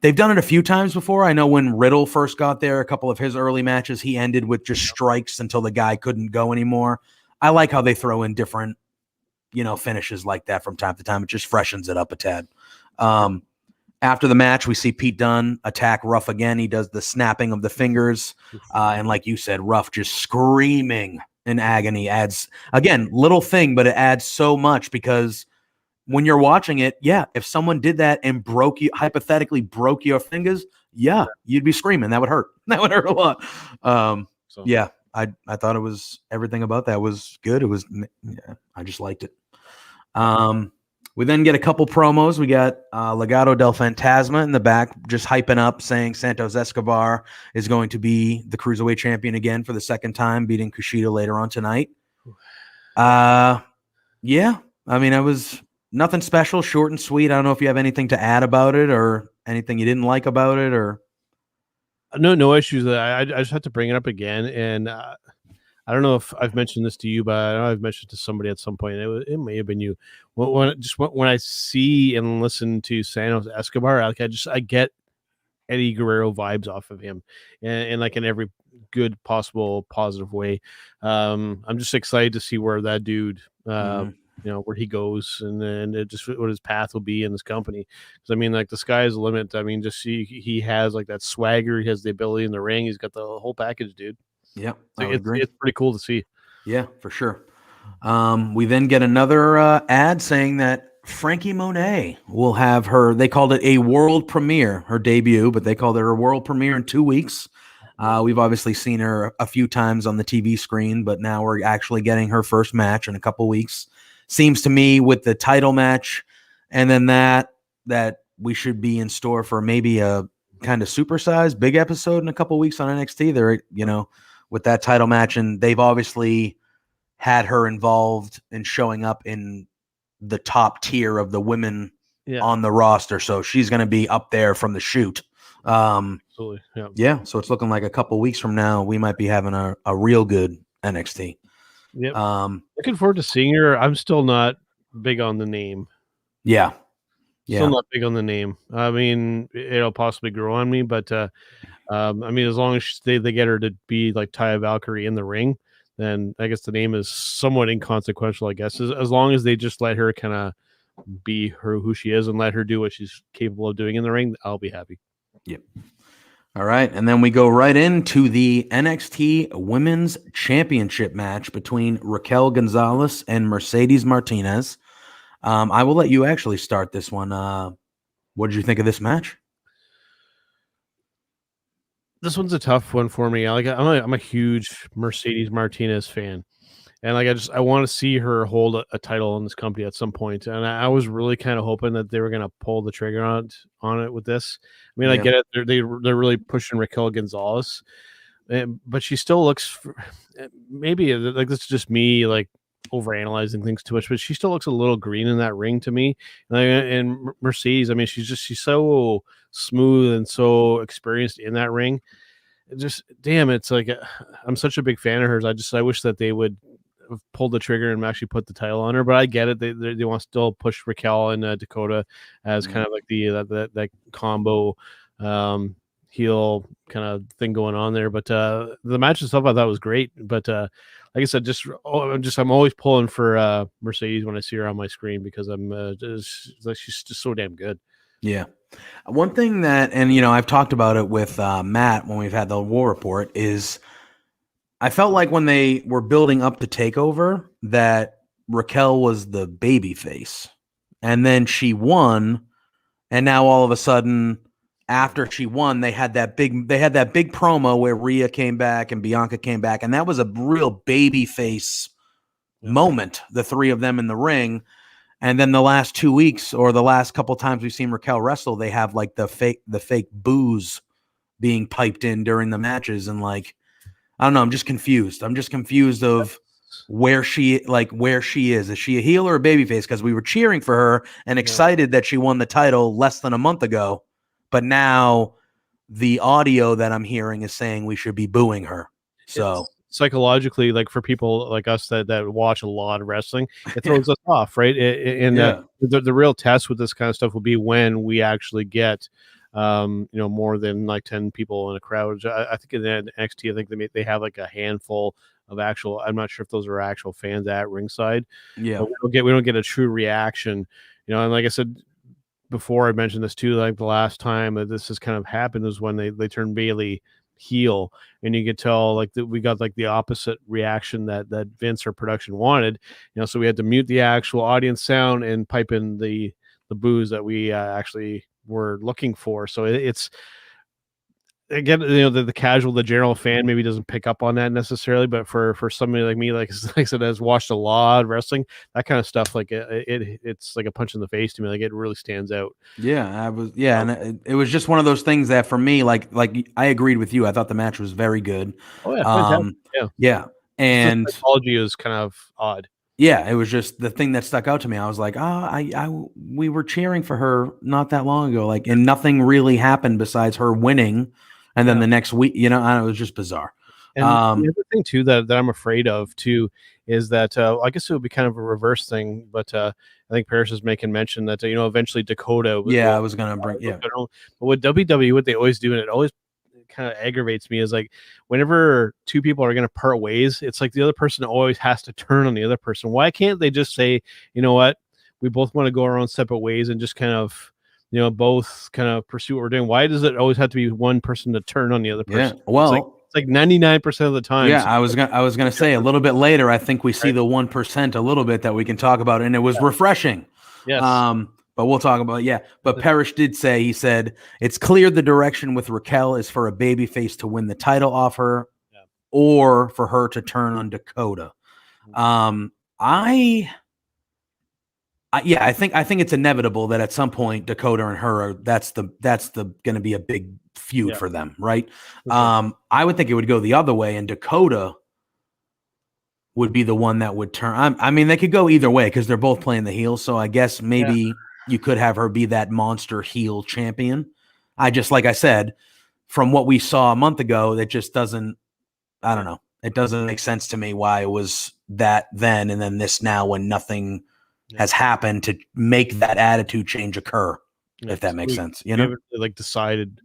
they've done it a few times before. I know when Riddle first got there, a couple of his early matches, he ended with just strikes until the guy couldn't go anymore. I like how they throw in different, finishes like that from time to time. It just freshens it up a tad. After the match, we see Pete Dunne attack Ruff again. He does the snapping of the fingers. And like you said, Ruff just screaming in agony adds, again, little thing, but it adds so much because when you're watching it, yeah, if someone did that and hypothetically broke your fingers, yeah, you'd be screaming. That would hurt. That would hurt a lot. Yeah, I thought it was, everything about that was good. It was, yeah, I just liked it. We then get a couple promos. We got Legado del Fantasma in the back, just hyping up, saying Santos Escobar is going to be the Cruiserweight champion again for the second time, beating Kushida later on tonight. Yeah, I mean, it was nothing special, short and sweet. I don't know if you have anything to add about it or anything you didn't like about it, or No issues. I just had to bring it up again, and I don't know if I've mentioned this to you, but I know I've mentioned it to somebody at some point. It may have been you. When I see and listen to Santos Escobar, I get Eddie Guerrero vibes off of him, and like in every good possible positive way. I'm just excited to see where that dude, where he goes, and then just what his path will be in this company. Because I mean, like, the sky is the limit. I mean, just see, he has like that swagger, he has the ability in the ring, he's got the whole package, dude. Yeah, it's pretty cool to see. Yeah, for sure. We then get another ad saying that Frankie Monet will have her, they called it a world premiere, her debut, but they called it her world premiere in 2 weeks. We've obviously seen her a few times on the TV screen, but now we're actually getting her first match in a couple weeks. Seems to me with the title match, and then that we should be in store for maybe a kind of supersized big episode in a couple weeks on NXT. They're, with that title match, and they've obviously had her involved in showing up in the top tier of the women on the roster, so she's going to be up there from the shoot. Absolutely. Yeah. So it's looking like a couple weeks from now we might be having a real good NXT. Yep. Looking forward to seeing her. I'm still not big on the name. Yeah. Still not big on the name. I mean, it'll possibly grow on me, but I mean, as long as they get her to be like Taya Valkyrie in the ring, then I guess the name is somewhat inconsequential, I guess. As long as they just let her kind of be who she is and let her do what she's capable of doing in the ring, I'll be happy. Yep. All right. And then we go right into the NXT Women's Championship match between Raquel Gonzalez and Mercedes Martinez. I will let you actually start this one. What did you think of this match? This one's a tough one for me. I'm a huge Mercedes Martinez fan, and I want to see her hold a title in this company at some point. And I was really kind of hoping that they were going to pull the trigger on it with this. I mean, I get it; they're really pushing Raquel Gonzalez, but she still looks, maybe like this is just me like overanalyzing things too much, but she still looks a little green in that ring to me. And Mercedes, I mean, she's so smooth and so experienced in that ring. It's like I'm such a big fan of hers. I wish that they would have pulled the trigger and actually put the title on her. But I get it; they want to still push Raquel and Dakota as kind of like that combo heel kind of thing going on there. But the match itself I thought was great. But like I said, I'm always pulling for Mercedes when I see her on my screen because she's just so damn good. Yeah. One thing that, and I've talked about it with Matt when we've had the War Report, is I felt like when they were building up the takeover that Raquel was the baby face, and then she won, and now all of a sudden after she won, they had that big promo where Rhea came back and Bianca came back, and that was a real baby face moment, the three of them in the ring. And then the last 2 weeks, or the last couple times we've seen Raquel wrestle, they have like the fake booze being piped in during the matches, and like, I don't know, I'm just confused of where she is. Is she a heel or a babyface? Because we were cheering for her and excited that she won the title less than a month ago, but now the audio that I'm hearing is saying we should be booing her. So psychologically, like for people like us that watch a lot of wrestling, it throws us off, right? The real test with this kind of stuff will be when we actually get more than like 10 people in a crowd. I think in NXT, I think they have like a handful of actual, I'm not sure if those are actual fans at ringside. Yeah, but we don't get a true reaction, and like I said before, I mentioned this too, like the last time that this has kind of happened is when they turned Bailey heel, and you could tell like that we got like the opposite reaction that Vince or production wanted. So we had to mute the actual audience sound and pipe in the boos that we actually were looking for. So it's again, the casual, the general fan maybe doesn't pick up on that necessarily, but for somebody like me, like I said, has watched a lot of wrestling, that kind of stuff, like it's like a punch in the face to me. Like it really stands out. And it was just one of those things that for me, like I agreed with you. I thought the match was very good. Oh yeah, yeah, and the psychology is kind of odd. Yeah, it was just the thing that stuck out to me. I was like, we were cheering for her not that long ago, like, and nothing really happened besides her winning, and then the next week, it was just bizarre. And the other thing too that I'm afraid of too is that I guess it would be kind of a reverse thing, but I think Paris is making mention that eventually Dakota. I was gonna bring But with WWE, what they always do, and it always kind of aggravates me, is like whenever two people are going to part ways, it's like the other person always has to turn on the other person. Why can't they just say, you know what, we both want to go our own separate ways and just kind of both kind of pursue what we're doing? Why does it always have to be one person to turn on the other person? Well, it's like 99% of the time. I was gonna say a little bit later, I think we see the 1% a little bit that we can talk about, and it was refreshing. Yes. But we'll talk about But Parrish did say, he said, it's clear the direction with Raquel is for a babyface to win the title off her, or for her to turn on Dakota. I think it's inevitable that at some point Dakota and her that's the going to be a big feud for them, right? I would think it would go the other way, and Dakota would be the one that would turn. I mean, they could go either way because they're both playing the heel. So I guess maybe you could have her be that monster heel champion. Like I said, from what we saw a month ago, that just doesn't, I don't know. It doesn't make sense to me why it was that then and then this now when nothing has happened to make that attitude change occur, if that makes sense. We haven't like decided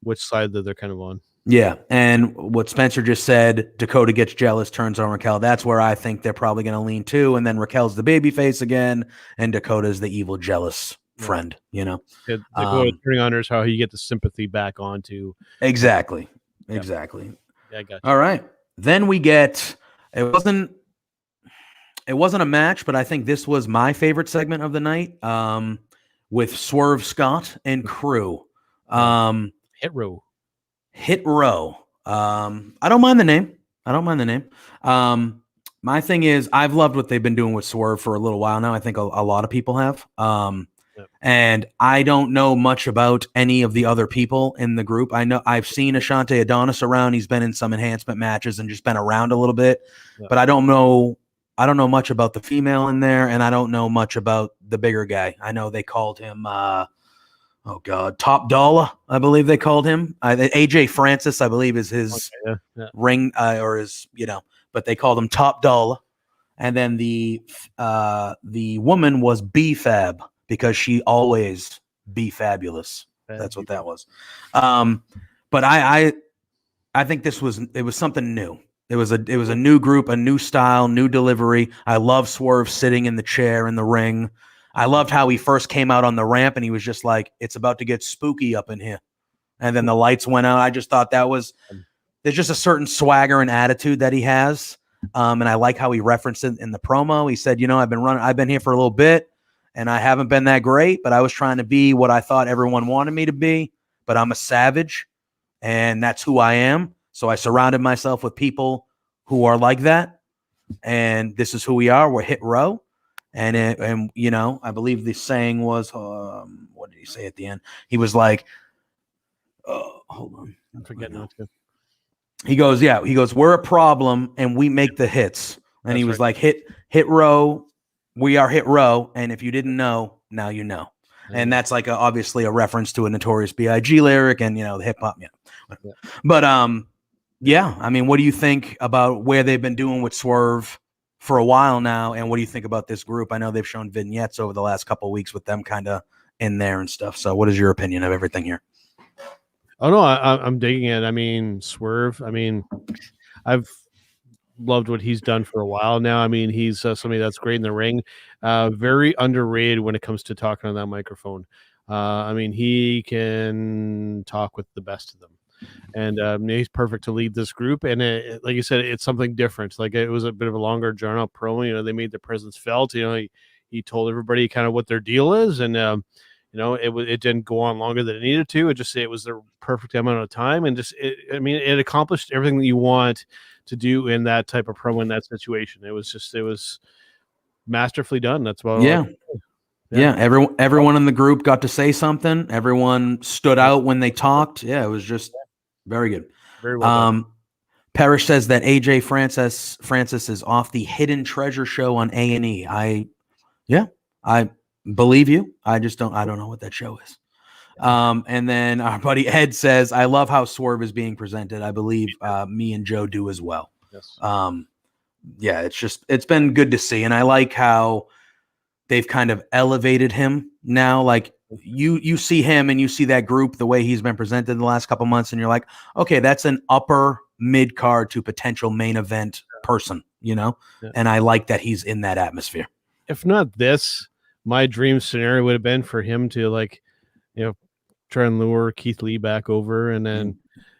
which side that they're kind of on. Yeah, and what Spencer just said, Dakota gets jealous, turns on Raquel. That's where I think they're probably going to lean to, and then Raquel's the babyface again, and Dakota's the evil, jealous friend. Dakota turning on her is how you get the sympathy back onto. Exactly. Yeah, I got you. All right, then we get. It wasn't a match, but I think this was my favorite segment of the night. With Swerve Scott and crew. Hit Row. I don't mind the name. My thing is, I've loved what they've been doing with Swerve for a little while now. I think a lot of people have. And I don't know much about any of the other people in the group. I know I've seen Ashante Adonis around. He's been in some enhancement matches and just been around a little bit, but I don't know much about the female in there, and I don't know much about the bigger guy. I know they called him Top Dollar, I believe they called him. AJ Francis, I believe, is his ring or his, but they called him Top Dollar. And then the woman was B-Fab because she always be fabulous. That's what that was. But I think it was something new. It was a new group, a new style, new delivery. I love Swerve sitting in the chair in the ring. I loved how he first came out on the ramp and he was just like, it's about to get spooky up in here. And then the lights went out. I just thought there's just a certain swagger and attitude that he has. And I like how he referenced it in the promo. He said, I've been here for a little bit and I haven't been that great, but I was trying to be what I thought everyone wanted me to be, but I'm a savage and that's who I am. So I surrounded myself with people who are like that. And this is who we are. We're Hit Row. And I believe the saying was, what did he say at the end? He was like, hold on. I'm forgetting what to. He goes, we're a problem and we make the hits. And That's he was like, Hit Row. We are Hit Row. And if you didn't know, now you know. Mm-hmm. And that's like obviously a reference to a Notorious B.I.G. lyric and, the hip hop. But, I mean, what do you think about where they've been doing with Swerve for a while now, and what do you think about this group? I know they've shown vignettes over the last couple of weeks with them kind of in there and stuff. So what is your opinion of everything here? Oh, no, I'm digging it. I mean, Swerve, I've loved what he's done for a while now. I mean, he's somebody that's great in the ring, very underrated when it comes to talking on that microphone. He can talk with the best of them. he's perfect to lead this group. And like you said, it's something different. Like it was a bit of a longer drawn out promo. You know, they made their presence felt. You know, he told everybody kind of what their deal is, and you know, it didn't go on longer than it needed to. It was the perfect amount of time, and it accomplished everything that you want to do in that type of promo in that situation. It was masterfully done. That's about all I can say. Yeah, everyone in the group got to say something. Everyone stood out when they talked. Yeah, it was just very good. Very well done. Parrish says that AJ Francis is off the Hidden Treasure show on A&E. I believe you. I don't know what that show is. And then our buddy Ed says, I love how Swerve is being presented. I believe me and Joe do as well. Yes. Yeah, it's been good to see. And I like how they've kind of elevated him now. Like you see him and you see that group, the way he's been presented in the last couple months, and you're like, okay, that's an upper mid card to potential main event person, you know? Yeah. And I like that he's in that atmosphere. If not this, my dream scenario would have been for him to, like, you know, try and lure Keith Lee back over, and then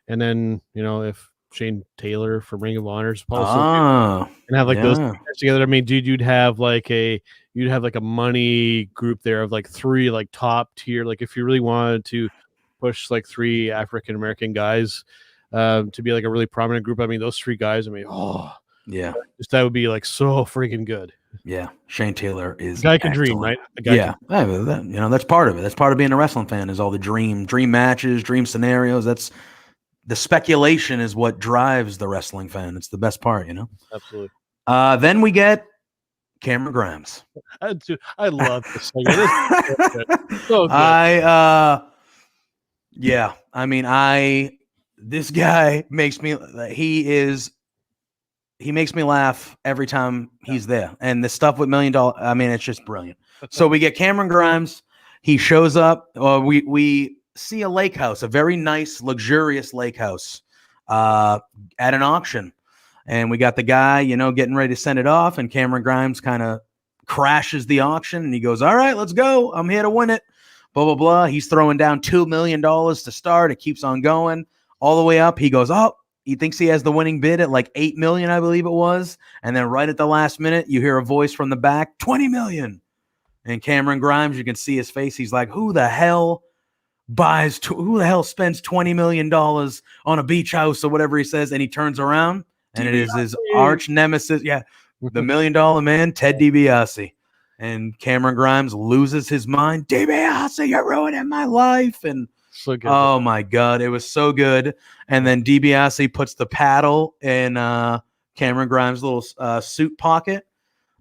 you know, if Shane Taylor from Ring of Honor is possible, and have like those together. I mean, dude, you'd have like a money group there of like 3 like top tier. Like if you really wanted to push like 3 African American guys to be like a really prominent group, I mean, those 3 guys, I mean, that would be like so freaking good. Yeah, Shane Taylor is guy can dream, right? You know, that's part of it. That's part of being a wrestling fan, is all the dream matches, dream scenarios. That's the speculation is what drives the wrestling fan. It's the best part, you know. Absolutely. Then we get Cameron Grimes. I love this thing. It is so good. I mean, this guy makes me. He makes me laugh every time he's there. And the stuff with $1 Million, I mean, it's just brilliant. So we get Cameron Grimes. He shows up. We see a lake house, a very nice, luxurious lake house at an auction. And we got the guy, you know, getting ready to send it off. And Cameron Grimes kind of crashes the auction. And he goes, all right, let's go. I'm here to win it. Blah, blah, blah. He's throwing down $2 million to start. It keeps on going all the way up. He goes, oh. He thinks he has the winning bid at like $8 million, I believe it was. And then right at the last minute, you hear a voice from the back, $20 million. And Cameron Grimes, you can see his face. He's like, who the hell spends $20 million on a beach house or whatever he says? And he turns around and it is his arch nemesis. Yeah. The $1 Million Man, Ted DiBiase. And Cameron Grimes loses his mind. DiBiase, you're ruining my life. And so good. Oh my God, it was so good. And then DiBiase puts the paddle in Cameron Grimes' little suit pocket,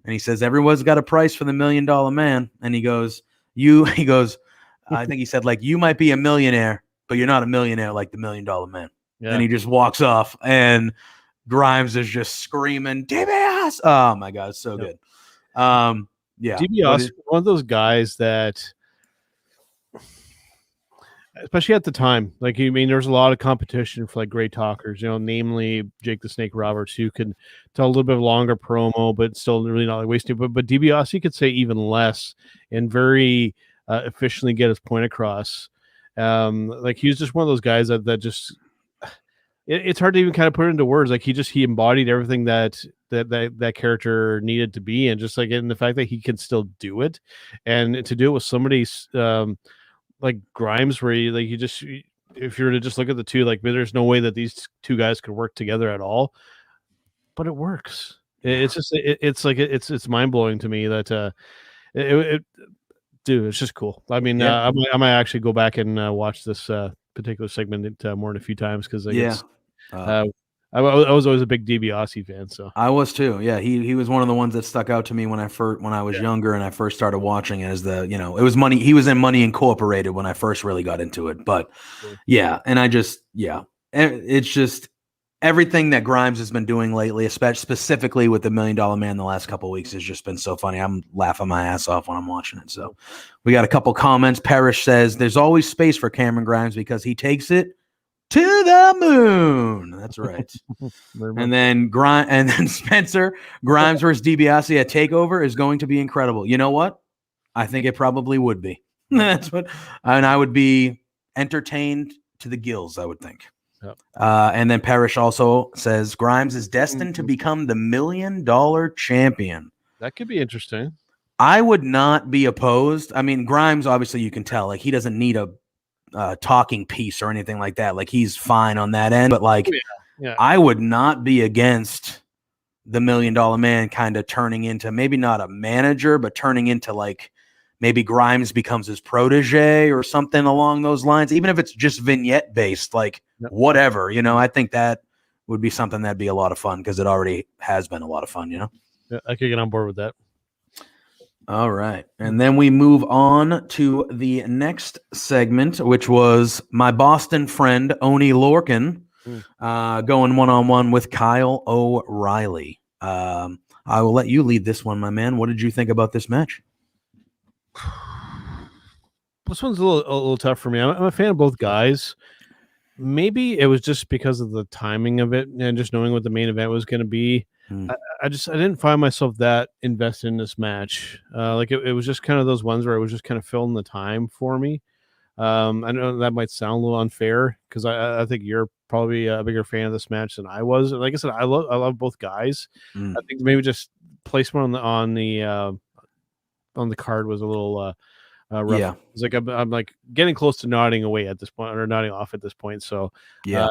and he says, "Everyone's got a price for the $1 Million Man." And he goes, I think he said, like, you might be a millionaire, but you're not a millionaire like the $1 Million Man. Yeah. And he just walks off, and Grimes is just screaming, DiBiase! Oh my God, it's so good. DiBiase, one of those guys that, especially at the time, like, I mean, there's a lot of competition for like great talkers, you know, namely Jake the Snake Roberts, who can tell a little bit of longer promo, but still really not like wasting. But DiBiase could say even less and very efficiently get his point across. Like, he's just one of those guys that just it's hard to even kind of put it into words. Like, he embodied everything that character needed to be, and just like in the fact that he can still do it, and to do it with somebody like Grimes, where if you were to just look at the two, like, there's no way that these 2 guys could work together at all, but it works. It's mind blowing to me that dude, it's just cool. I mean, I might actually go back and watch this particular segment more than a few times, because I was always a big DiBiase fan. So I was too. Yeah, he was one of the ones that stuck out to me when I was younger and I first started watching it. As the, you know, it was Money. He was in Money Incorporated when I first really got into it. But and it's just everything that Grimes has been doing lately, especially specifically with the $1 Million Man the last couple of weeks, has just been so funny. I'm laughing my ass off when I'm watching it. So we got a couple comments. Parrish says there's always space for Cameron Grimes because he takes it to the moon. That's right. and then Spencer, Grimes versus DiBiase at TakeOver is going to be incredible. You know what? I think it probably would be. And I would be entertained to the gills, I would think. Yep. And then Parrish also says Grimes is destined to become the $1 million champion. That could be interesting. I would not be opposed. I mean, Grimes, obviously, you can tell, like, he doesn't need a talking piece or anything like that. Like, he's fine on that end. But, like, Yeah. I would not be against the $1 million man kind of turning into maybe not a manager, but turning into, like, maybe Grimes becomes his protege or something along those lines, even if it's just vignette based, like whatever, I think that would be something that'd be a lot of fun because it already has been a lot of fun, Yeah, I could get on board with that. All right. And then we move on to the next segment, which was my Boston friend, Oney Lorcan, going one-on-one with Kyle O'Reilly. I will let you lead this one, my man. What did you think about this match? This one's a little tough for me. I'm a fan of both guys. Maybe it was just because of the timing of it and just knowing what the main event was going to be. I didn't find myself that invested in this match. It was just kind of those ones where it was just kind of filling the time for me. I know that might sound a little unfair because I think you're probably a bigger fan of this match than I was. Like I said, I love both guys. I think maybe just placement on the card was a little rough. Yeah. It's like I'm like getting close to nodding away at this point, or nodding off at this point. So yeah,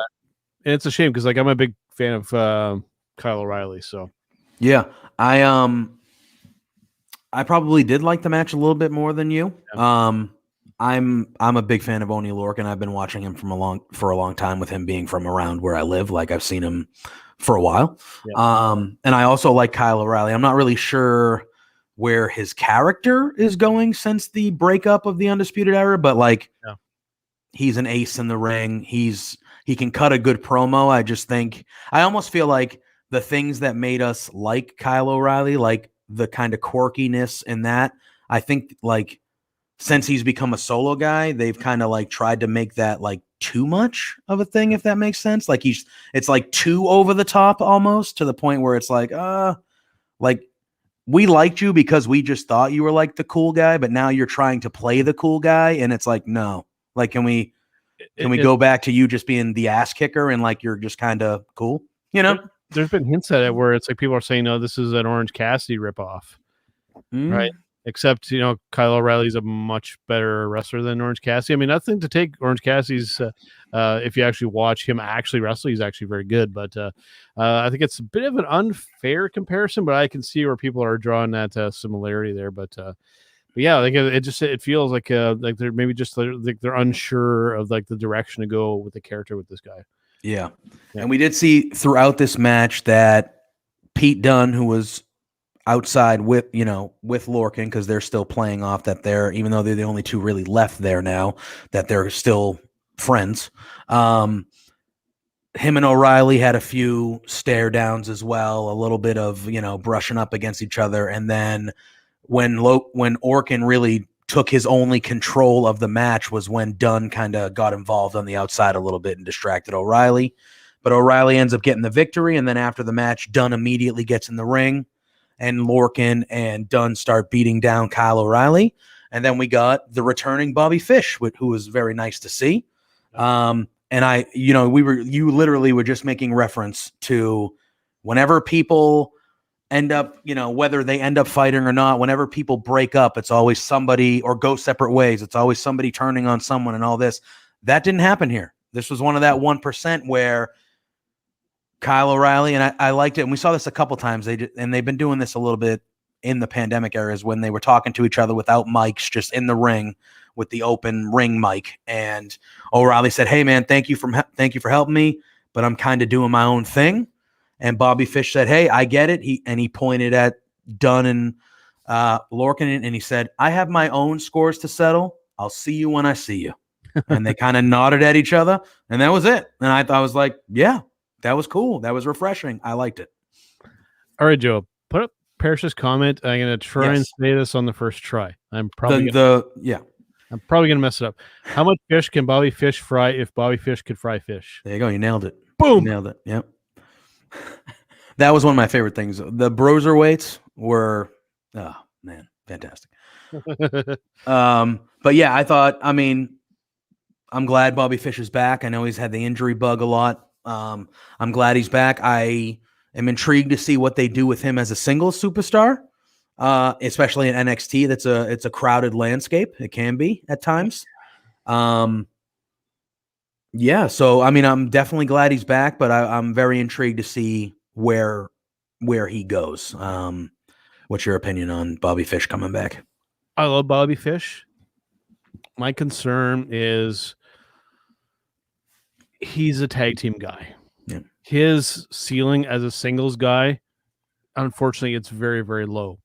and it's a shame because like I'm a big fan of Kyle O'Reilly. So yeah, I probably did like the match a little bit more than you. Yeah. I'm a big fan of Oney Lorcan. I've been watching him for a long time with him being from around where I live. Like I've seen him for a while. Yeah. And I also like Kyle O'Reilly. I'm not really sure where his character is going since the breakup of the Undisputed Era, but like he's an ace in the ring. He can cut a good promo. I almost feel like the things that made us like Kyle O'Reilly, like the kind of quirkiness in that, I think like since he's become a solo guy, they've kind of like tried to make that like too much of a thing, if that makes sense. Like it's like too over the top almost to the point where it's like we liked you because we just thought you were like the cool guy, but now you're trying to play the cool guy. And it's like, no, like, can we go back to you just being the ass kicker and like, you're just kind of cool, There's been hints at it where it's like people are saying, no, this is an Orange Cassidy ripoff, right? Except, Kyle O'Reilly's a much better wrestler than Orange Cassidy. I mean, nothing to take Orange Cassidy's, if you actually watch him actually wrestle, he's actually very good. But I think it's a bit of an unfair comparison, but I can see where people are drawing that similarity there. But yeah, like it feels like they're maybe just like they're unsure of like the direction to go with the character with this guy. Yeah. And we did see throughout this match that Pete Dunne, who was outside with Lorcan, because they're still playing off that even though they're the only two really left there now, that they're still friends. Him and O'Reilly had a few stare downs as well, a little bit of, brushing up against each other. And then when Orkin really took his only control of the match was when Dunne kind of got involved on the outside a little bit and distracted O'Reilly. But O'Reilly ends up getting the victory. And then after the match, Dunne immediately gets in the ring. And Lorcan and Dunne start beating down Kyle O'Reilly. And then we got the returning Bobby Fish, who was very nice to see. And you literally were just making reference to whenever people end up, whether they end up fighting or not, whenever people break up, it's always somebody or go separate ways. It's always somebody turning on someone and all this. That didn't happen here. This was one of that 1% where Kyle O'Reilly, and I liked it, and we saw this a couple times. They've been doing this a little bit in the pandemic eras when they were talking to each other without mics, just in the ring with the open ring mic. And O'Reilly said, "Hey man, thank you for helping me, but I'm kind of doing my own thing." And Bobby Fish said, "Hey, I get it." He pointed at Dunne and Lorcan, and he said, "I have my own scores to settle. I'll see you when I see you." And they kind of nodded at each other, and that was it. And I was like, yeah. That was cool. That was refreshing. I liked it. All right, Joe, put up Parrish's comment. I'm going to try and say this on the first try. I'm probably going to mess it up. How much fish can Bobby Fish fry if Bobby Fish could fry fish? There you go. You nailed it. Boom. You nailed it. Yep. That was one of my favorite things. The broser weights were, oh man, fantastic. But yeah, I I'm glad Bobby Fish is back. I know he's had the injury bug a lot. I'm glad he's back. I am intrigued to see what they do with him as a singles superstar, especially in NXT. It's a crowded landscape. It can be at times. Yeah, so I mean, I'm definitely glad he's back, but I'm very intrigued to see where he goes. What's your opinion on Bobby Fish coming back? I love Bobby Fish. My concern is he's a tag team guy. Yeah. His ceiling as a singles guy, unfortunately, it's very, very low.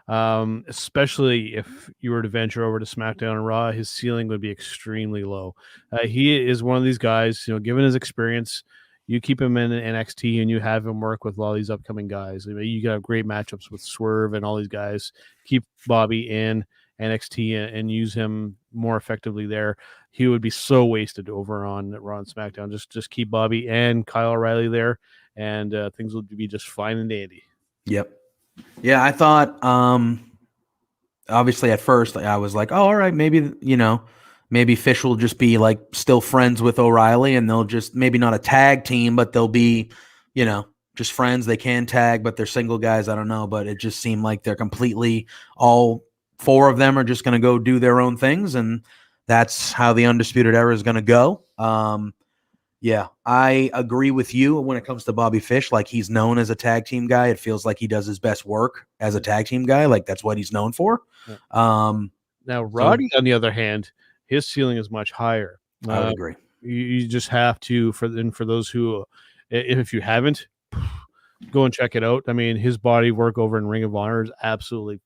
Especially if you were to venture over to SmackDown and Raw, his ceiling would be extremely low. He is one of these guys, given his experience, you keep him in NXT and you have him work with all these upcoming guys. I mean, you got great matchups with Swerve and all these guys. Keep Bobby in NXT and use him more effectively there. He would be so wasted over on Raw and SmackDown. Just keep Bobby and Kyle O'Reilly there, and things will be just fine and dandy. Yep. Yeah, I thought obviously at first I was like, oh, all right, maybe Fish will just be like still friends with O'Reilly and they'll just maybe not a tag team, but they'll be, just friends. They can tag, but they're single guys. I don't know, but it just seemed like they're completely all four of them are just going to go do their own things, and that's how the Undisputed Era is going to go. Yeah, I agree with you when it comes to Bobby Fish. Like, he's known as a tag team guy. It feels like he does his best work as a tag team guy. Like, that's what he's known for. Yeah. Now, Roddy, on the other hand, his ceiling is much higher. I would agree. You just have to, for those who, if you haven't, go and check it out. I mean, his body work over in Ring of Honor is absolutely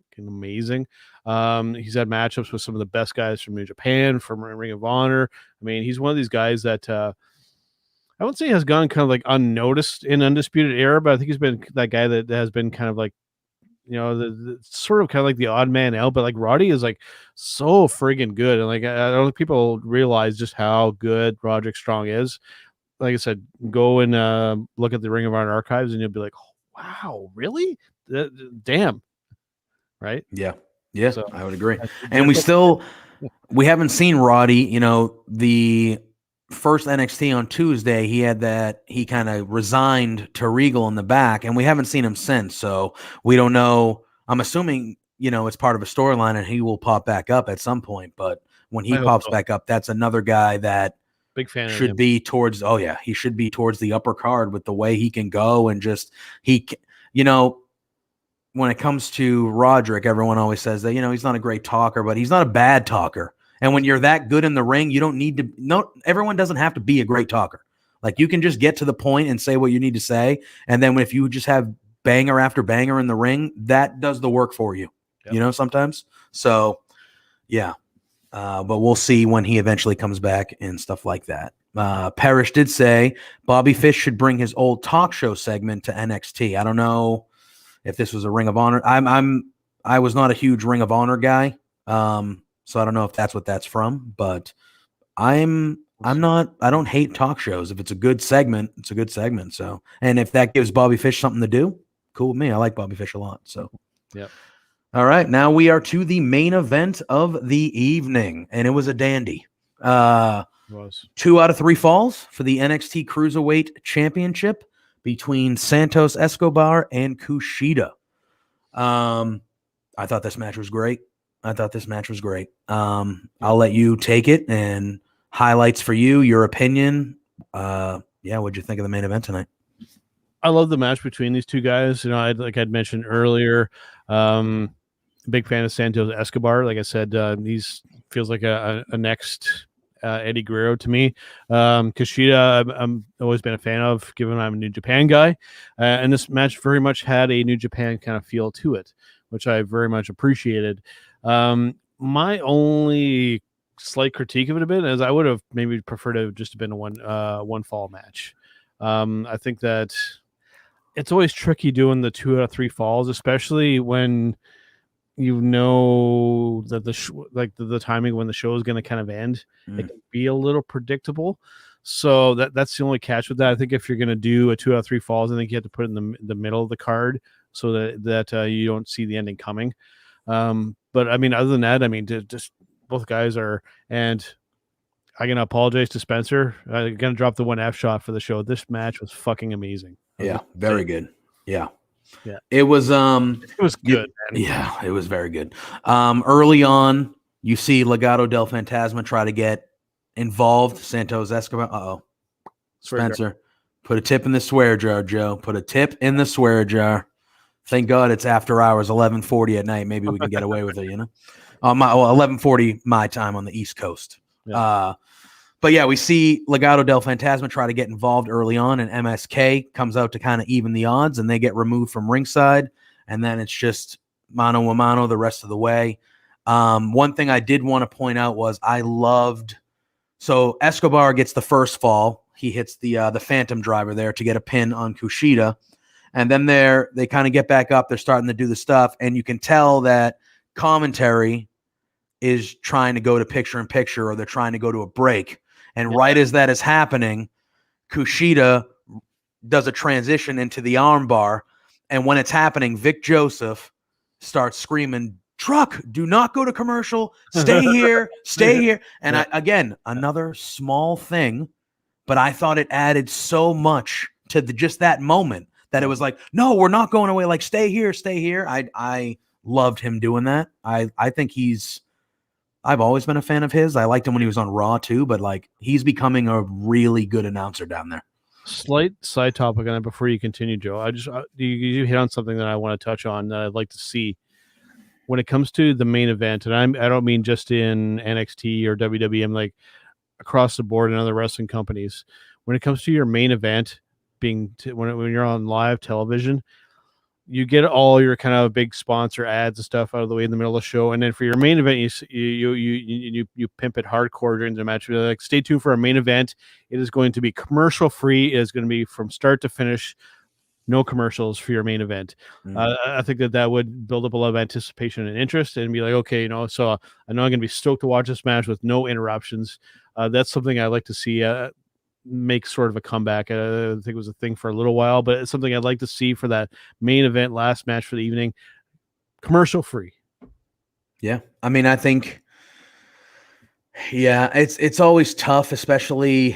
fucking amazing. He's had matchups with some of the best guys from New Japan, from Ring of Honor. I mean, he's one of these guys that I wouldn't say has gone kind of like unnoticed in Undisputed Era, but I think he's been that guy that has been kind of like, the sort of kind of like the odd man out. But like Roddy is like so friggin' good, and like I don't think people realize just how good Roderick Strong is. Like I said, go and look at the Ring of Honor archives, and you'll be like, oh, wow, really? Damn. Right? Yeah, so, I would agree. And we haven't seen Roddy. The first NXT on Tuesday, he kind of resigned to Regal in the back, and we haven't seen him since. So we don't know. I'm assuming, it's part of a storyline and he will pop back up at some point. But when he pops back up, that's another guy that big fan should be towards. Oh yeah, he should be towards the upper card with the way he can go and just when it comes to Roderick, everyone always says that, he's not a great talker, but he's not a bad talker. And when you're that good in the ring, you don't need to everyone doesn't have to be a great talker. Like, you can just get to the point and say what you need to say. And then if you just have banger after banger in the ring, that does the work for you, sometimes. So yeah. But we'll see when he eventually comes back and stuff like that. Parrish did say Bobby Fish should bring his old talk show segment to NXT. I don't know if this was a Ring of Honor. I was not a huge Ring of Honor guy. So I don't know if that's what that's from, but I don't hate talk shows. If it's a good segment, it's a good segment. So, and if that gives Bobby Fish something to do, cool with me. I like Bobby Fish a lot. So, yeah. All right. Now we are to the main event of the evening, and it was a dandy. It was 2 out of 3 falls for the NXT Cruiserweight Championship between Santos Escobar and Kushida. I thought this match was great. I'll let you take it and highlights for you, your opinion. What'd you think of the main event tonight? I love the match between these two guys. Like I'd mentioned earlier, big fan of Santos Escobar. Like I said, he's feels like a next Eddie Guerrero to me. Kushida, I'm always been a fan of, given I'm a New Japan guy. And this match very much had a New Japan kind of feel to it, which I very much appreciated. My only slight critique of it a bit is I would have maybe preferred it just to been a one fall match. I think that it's always tricky doing the 2 out of 3 falls, especially when that the timing when the show is going to kind of end. It can be a little predictable. So that's the only catch with that. I think if you're going to do a 2 out of 3 falls, I think you have to put it in the middle of the card so that you don't see the ending coming. But I mean, other than that, I mean, just both guys are, and I'm gonna apologize to Spencer. I'm gonna drop the one F shot for the show. This match was fucking amazing. Yeah, very good. Yeah. Yeah. It was It was good, man. Yeah, it was very good. Early on, you see Legado del Fantasma try to get involved. Santos Escobar. Uh-oh. Spencer, put a tip in the swear jar, Joe. Put a tip in the swear jar. Thank God it's after hours, 11:40 at night. Maybe we can get away with it, 11:40 my time on the East Coast. Yeah. But yeah, we see Legado del Fantasma try to get involved early on, and MSK comes out to kind of even the odds, and they get removed from ringside, and then it's just mano a mano the rest of the way. One thing I did want to point out was so Escobar gets the first fall. He hits the Phantom Driver there to get a pin on Kushida, and then they kind of get back up. They're starting to do the stuff, and you can tell that commentary is trying to go to picture-in-picture, or they're trying to go to a break. And right as that is happening, Kushida does a transition into the armbar. And when it's happening, Vic Joseph starts screaming, "Truck, do not go to commercial. Stay here, stay here." And again, another small thing, but I thought it added so much to just that moment that it was like, no, we're not going away. Like, stay here, stay here. I loved him doing that. I think I've always been a fan of his. I liked him when he was on Raw too, but like he's becoming a really good announcer down there. Slight side topic on it before you continue, Joe. You hit on something that I want to touch on that I'd like to see when it comes to the main event, and I don't mean just in NXT or WWE, I'm like across the board in other wrestling companies. When it comes to your main event when you're on live television, you get all your kind of big sponsor ads and stuff out of the way in the middle of the show, and then for your main event, you pimp it hardcore during the match. You're like, stay tuned for our main event. It is going to be commercial free. It is going to be from start to finish, no commercials for your main event. I think that would build up a lot of anticipation and interest, and be like, okay, so I know I'm going to be stoked to watch this match with no interruptions. That's something I like to see. Make sort of a comeback. I think it was a thing for a little while, but it's something I'd like to see for that main event, last match for the evening, commercial free. Yeah. I mean, I think, it's always tough, especially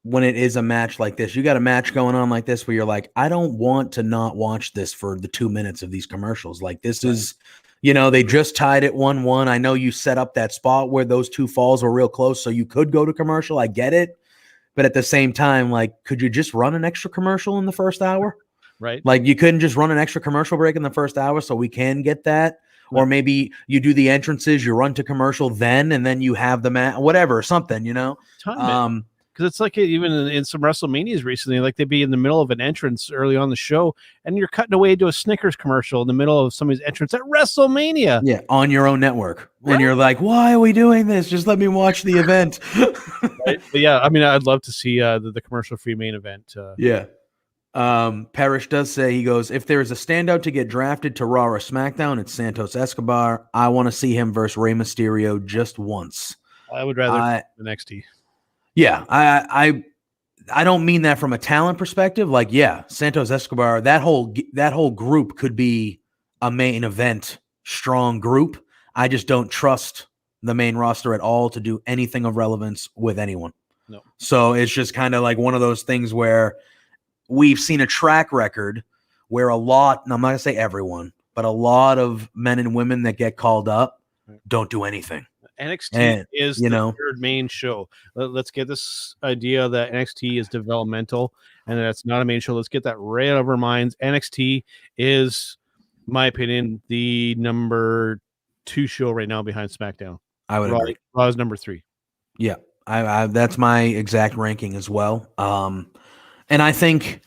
when it is a match like this. You got a match going on like this where you're like, I don't want to not watch this for the 2 minutes of these commercials. Like this is, they just tied it 1-1. I know you set up that spot where those two falls were real close, so you could go to commercial. I get it. But at the same time, like, could you just run an extra commercial in the first hour? Right. Like, you couldn't just run an extra commercial break in the first hour so we can get that. Right. Or maybe you do the entrances, you run to commercial then, and then you have the match, whatever, something, Because it's like even in some WrestleManias recently, like they'd be in the middle of an entrance early on the show, and you're cutting away to a Snickers commercial in the middle of somebody's entrance at WrestleMania. Yeah, on your own network. Right? And you're like, why are we doing this? Just let me watch the event. Right? But yeah, I mean, I'd love to see the commercial-free main event. Yeah. Parrish does say, he goes, if there is a standout to get drafted to Raw or SmackDown, it's Santos Escobar. I want to see him versus Rey Mysterio just once. I would rather NXT. Yeah, I don't mean that from a talent perspective. Like, yeah, Santos Escobar, that whole group could be a main event strong group. I just don't trust the main roster at all to do anything of relevance with anyone. No. So it's just kind of like one of those things where we've seen a track record where a lot, and I'm not going to say everyone, but a lot of men and women that get called up don't do anything. NXT is the third main show. Let's get this idea that NXT is developmental and that's not a main show. Let's get that right out of our minds. NXT is, in my opinion, the number 2 show right now behind SmackDown. I would agree. Raw is number 3. Yeah, I that's my exact ranking as well. And I think,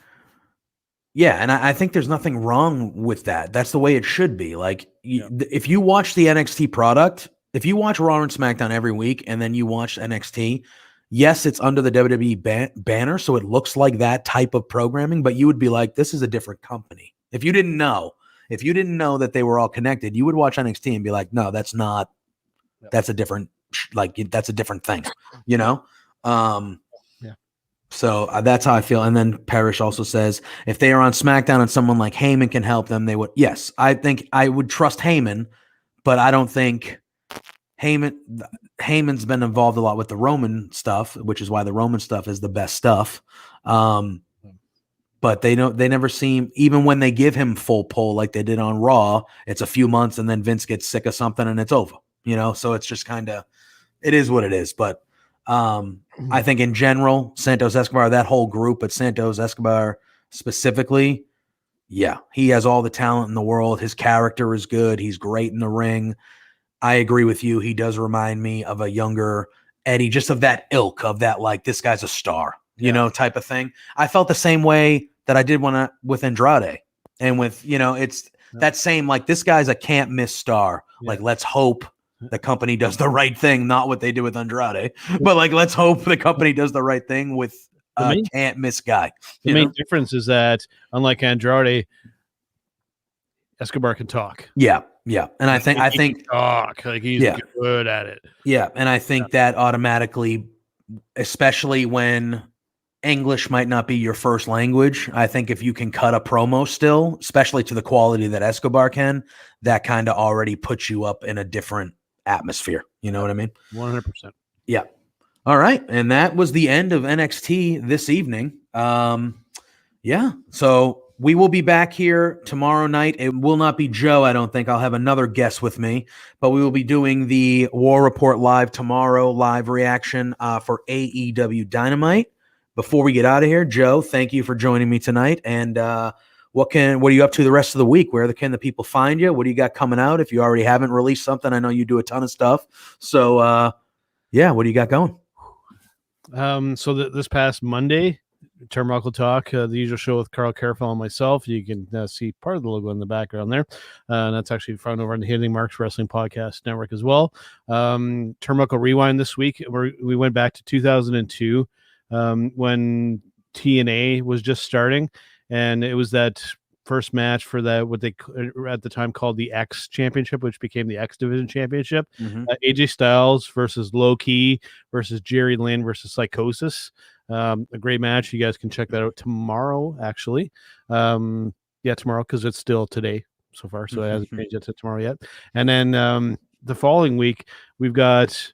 I think there's nothing wrong with that. That's the way it should be. Like, if you watch the NXT product, if you watch Raw and SmackDown every week and then you watch NXT, yes, it's under the WWE banner, so it looks like that type of programming, but you would be like, this is a different company. If you didn't know that they were all connected, you would watch NXT and be like, no, that's not, that's a different, that's a different thing, So that's how I feel. And then Parrish also says, if they are on SmackDown and someone like Heyman can help them, they would. Yes, I think I would trust Heyman, but I don't think Heyman's been involved a lot with the Roman stuff, which is why the Roman stuff is the best stuff. But they never seem, even when they give him full pull like they did on Raw, it's a few months and then Vince gets sick of something and it's over. So it's just kind of, it is what it is. But I think in general, Santos Escobar, that whole group, but Santos Escobar specifically, yeah, he has all the talent in the world. His character is good. He's great in the ring. I agree with you. He does remind me of a younger Eddie, just of that ilk, of that, like, this guy's a star, type of thing. I felt the same way that I did with Andrade and with, it's that same, like, this guy's a can't miss star. Yeah. Like, let's hope the company does the right thing, not what they did with Andrade, but like, let's hope the company does the right thing with can't miss guy. The main difference is that, unlike Andrade, Escobar can talk. Yeah. Yeah. And I think he can talk, like, he's good at it. Yeah. And I think that automatically, especially when English might not be your first language, I think if you can cut a promo still, especially to the quality that Escobar can, that kind of already puts you up in a different atmosphere. You know what I mean? 100%. Yeah. All right. And that was the end of NXT this evening. Yeah. So we will be back here tomorrow night. It will not be Joe, I don't think. I'll have another guest with me, but we will be doing the War Report live tomorrow, live reaction for AEW Dynamite. Before we get out of here, Joe, thank you for joining me tonight. And what are you up to the rest of the week? Where can the people find you? What do you got coming out? If you already haven't released something, I know you do a ton of stuff. So, what do you got going? So this past Monday, Turnbuckle Talk, the usual show with Carl Careful and myself. You can see part of the logo in the background there. And that's actually found over on the Hitting Marks Wrestling Podcast Network as well. Turnbuckle Rewind this week, we went back to 2002 when TNA was just starting. And it was that first match for what they at the time called the X Championship, which became the X Division Championship. Mm-hmm. AJ Styles versus Low Key versus Jerry Lynn versus Psychosis. A great match. You guys can check that out tomorrow, actually. Tomorrow, because it's still today so far, so it hasn't changed yet to tomorrow yet. And then the following week, we've got,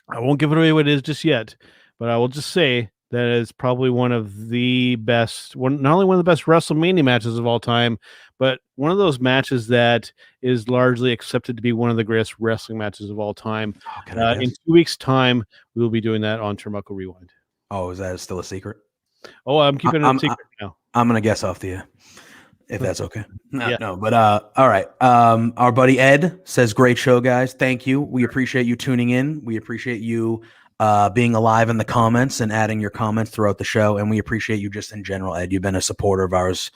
I won't give it away what it is just yet, but I will just say that it's probably one of the best, not only one of the best WrestleMania matches of all time, but one of those matches that is largely accepted to be one of the greatest wrestling matches of all time. In 2 weeks' time, we will be doing that on Turnbuckle Rewind. Oh, is that still a secret? Oh, I'm keeping it a secret now. I'm going to guess off to you, if that's okay. No, but all right. Our buddy Ed says, great show, guys. Thank you. We appreciate you tuning in. We appreciate you being alive in the comments and adding your comments throughout the show. And we appreciate you just in general, Ed. You've been a supporter of ours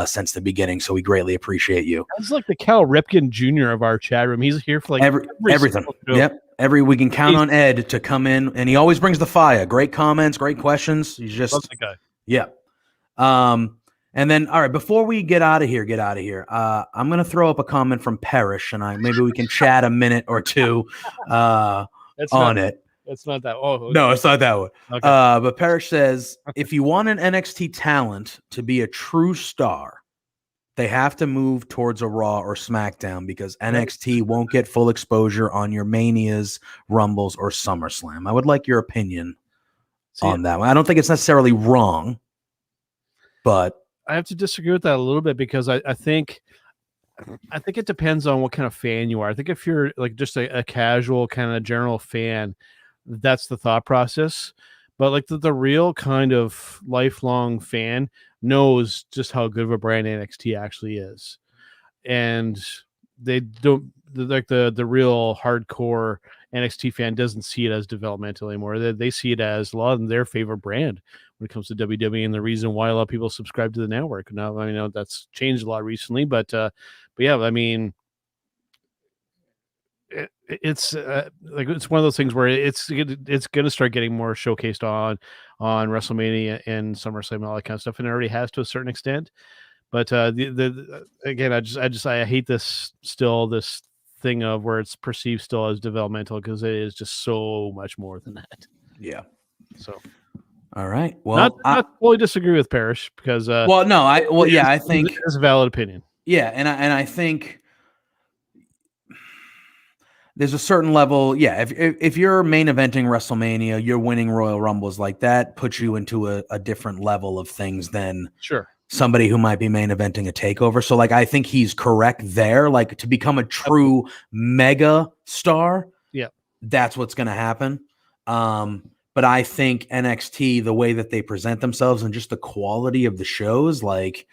since the beginning, so we greatly appreciate you. That's like the Cal Ripken Jr. of our chat room. He's here for like everything. Yep. We can count on Ed to come in, and he always brings the fire. Great comments, great questions. He's just that guy. Yeah. And then, all right, before we get out of here, I'm going to throw up a comment from Parrish, and maybe we can chat a minute or two on it. It's not that. Oh, okay. No, it's not that one. Okay. But Parrish says, if you want an NXT talent to be a true star, they have to move towards a Raw or SmackDown because NXT won't get full exposure on your Manias, Rumbles, or SummerSlam. I would like your opinion on that one. I don't think it's necessarily wrong, but I have to disagree with that a little bit because I think it depends on what kind of fan you are. I think if you're like just a casual kind of general fan, that's the thought process. But like the real kind of lifelong fan knows just how good of a brand NXT actually is. And they don't, like the real hardcore NXT fan doesn't see it as developmental anymore. They see it as a lot of their favorite brand when it comes to WWE, and the reason why a lot of people subscribe to the network. Now, I know that's changed a lot recently, but yeah, I mean, it's like it's one of those things where it's going to start getting more showcased on WrestleMania and SummerSlam and all that kind of stuff, and it already has to a certain extent. But again, I hate this thing of where it's perceived still as developmental because it is just so much more than that. Yeah. So. All right. Well, not fully disagree with Parrish because. I think it's a valid opinion. Yeah, and I think there's a certain level. Yeah. If you're main eventing WrestleMania, you're winning Royal Rumbles, like that puts you into a different level of things than Sure. somebody who might be main eventing a takeover. So like, I think he's correct there. Like to become a true mega star. Yeah. That's what's going to happen. But I think NXT, the way that they present themselves and just the quality of the shows, like,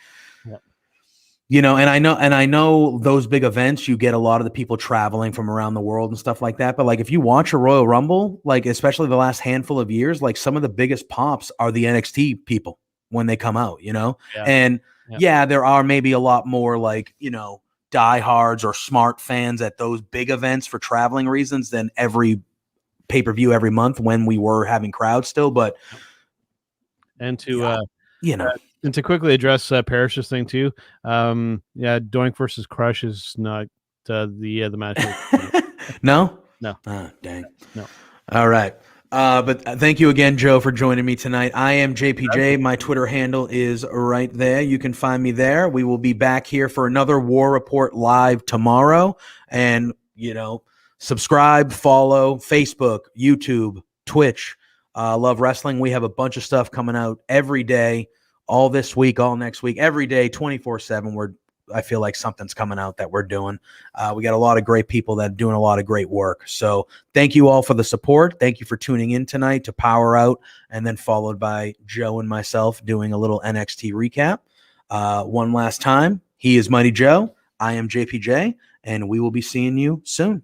you know, and I know those big events, you get a lot of the people traveling from around the world and stuff like that. But like, if you watch a Royal Rumble, like especially the last handful of years, like some of the biggest pops are the NXT people when they come out, you know, and there are maybe a lot more like, you know, diehards or smart fans at those big events for traveling reasons than every pay-per-view every month when we were having crowds still. But and to you know, and to quickly address Parrish's thing too, Doink versus Crush is not the match. No. Dang. No. All right. But thank you again, Joe, for joining me tonight. I am JPJ. My Twitter handle is right there. You can find me there. We will be back here for another War Report live tomorrow. And, you know, subscribe, follow Facebook, YouTube, Twitch. Love Wrestling. We have a bunch of stuff coming out every day, all this week, all next week, every day, 24/7. I feel like something's coming out that we're doing. We got a lot of great people that are doing a lot of great work. So thank you all for the support. Thank you for tuning in tonight to PowerrrOut, and then followed by Joe and myself doing a little NXT recap. One last time, he is Mighty Joe. I am JPJ, and we will be seeing you soon.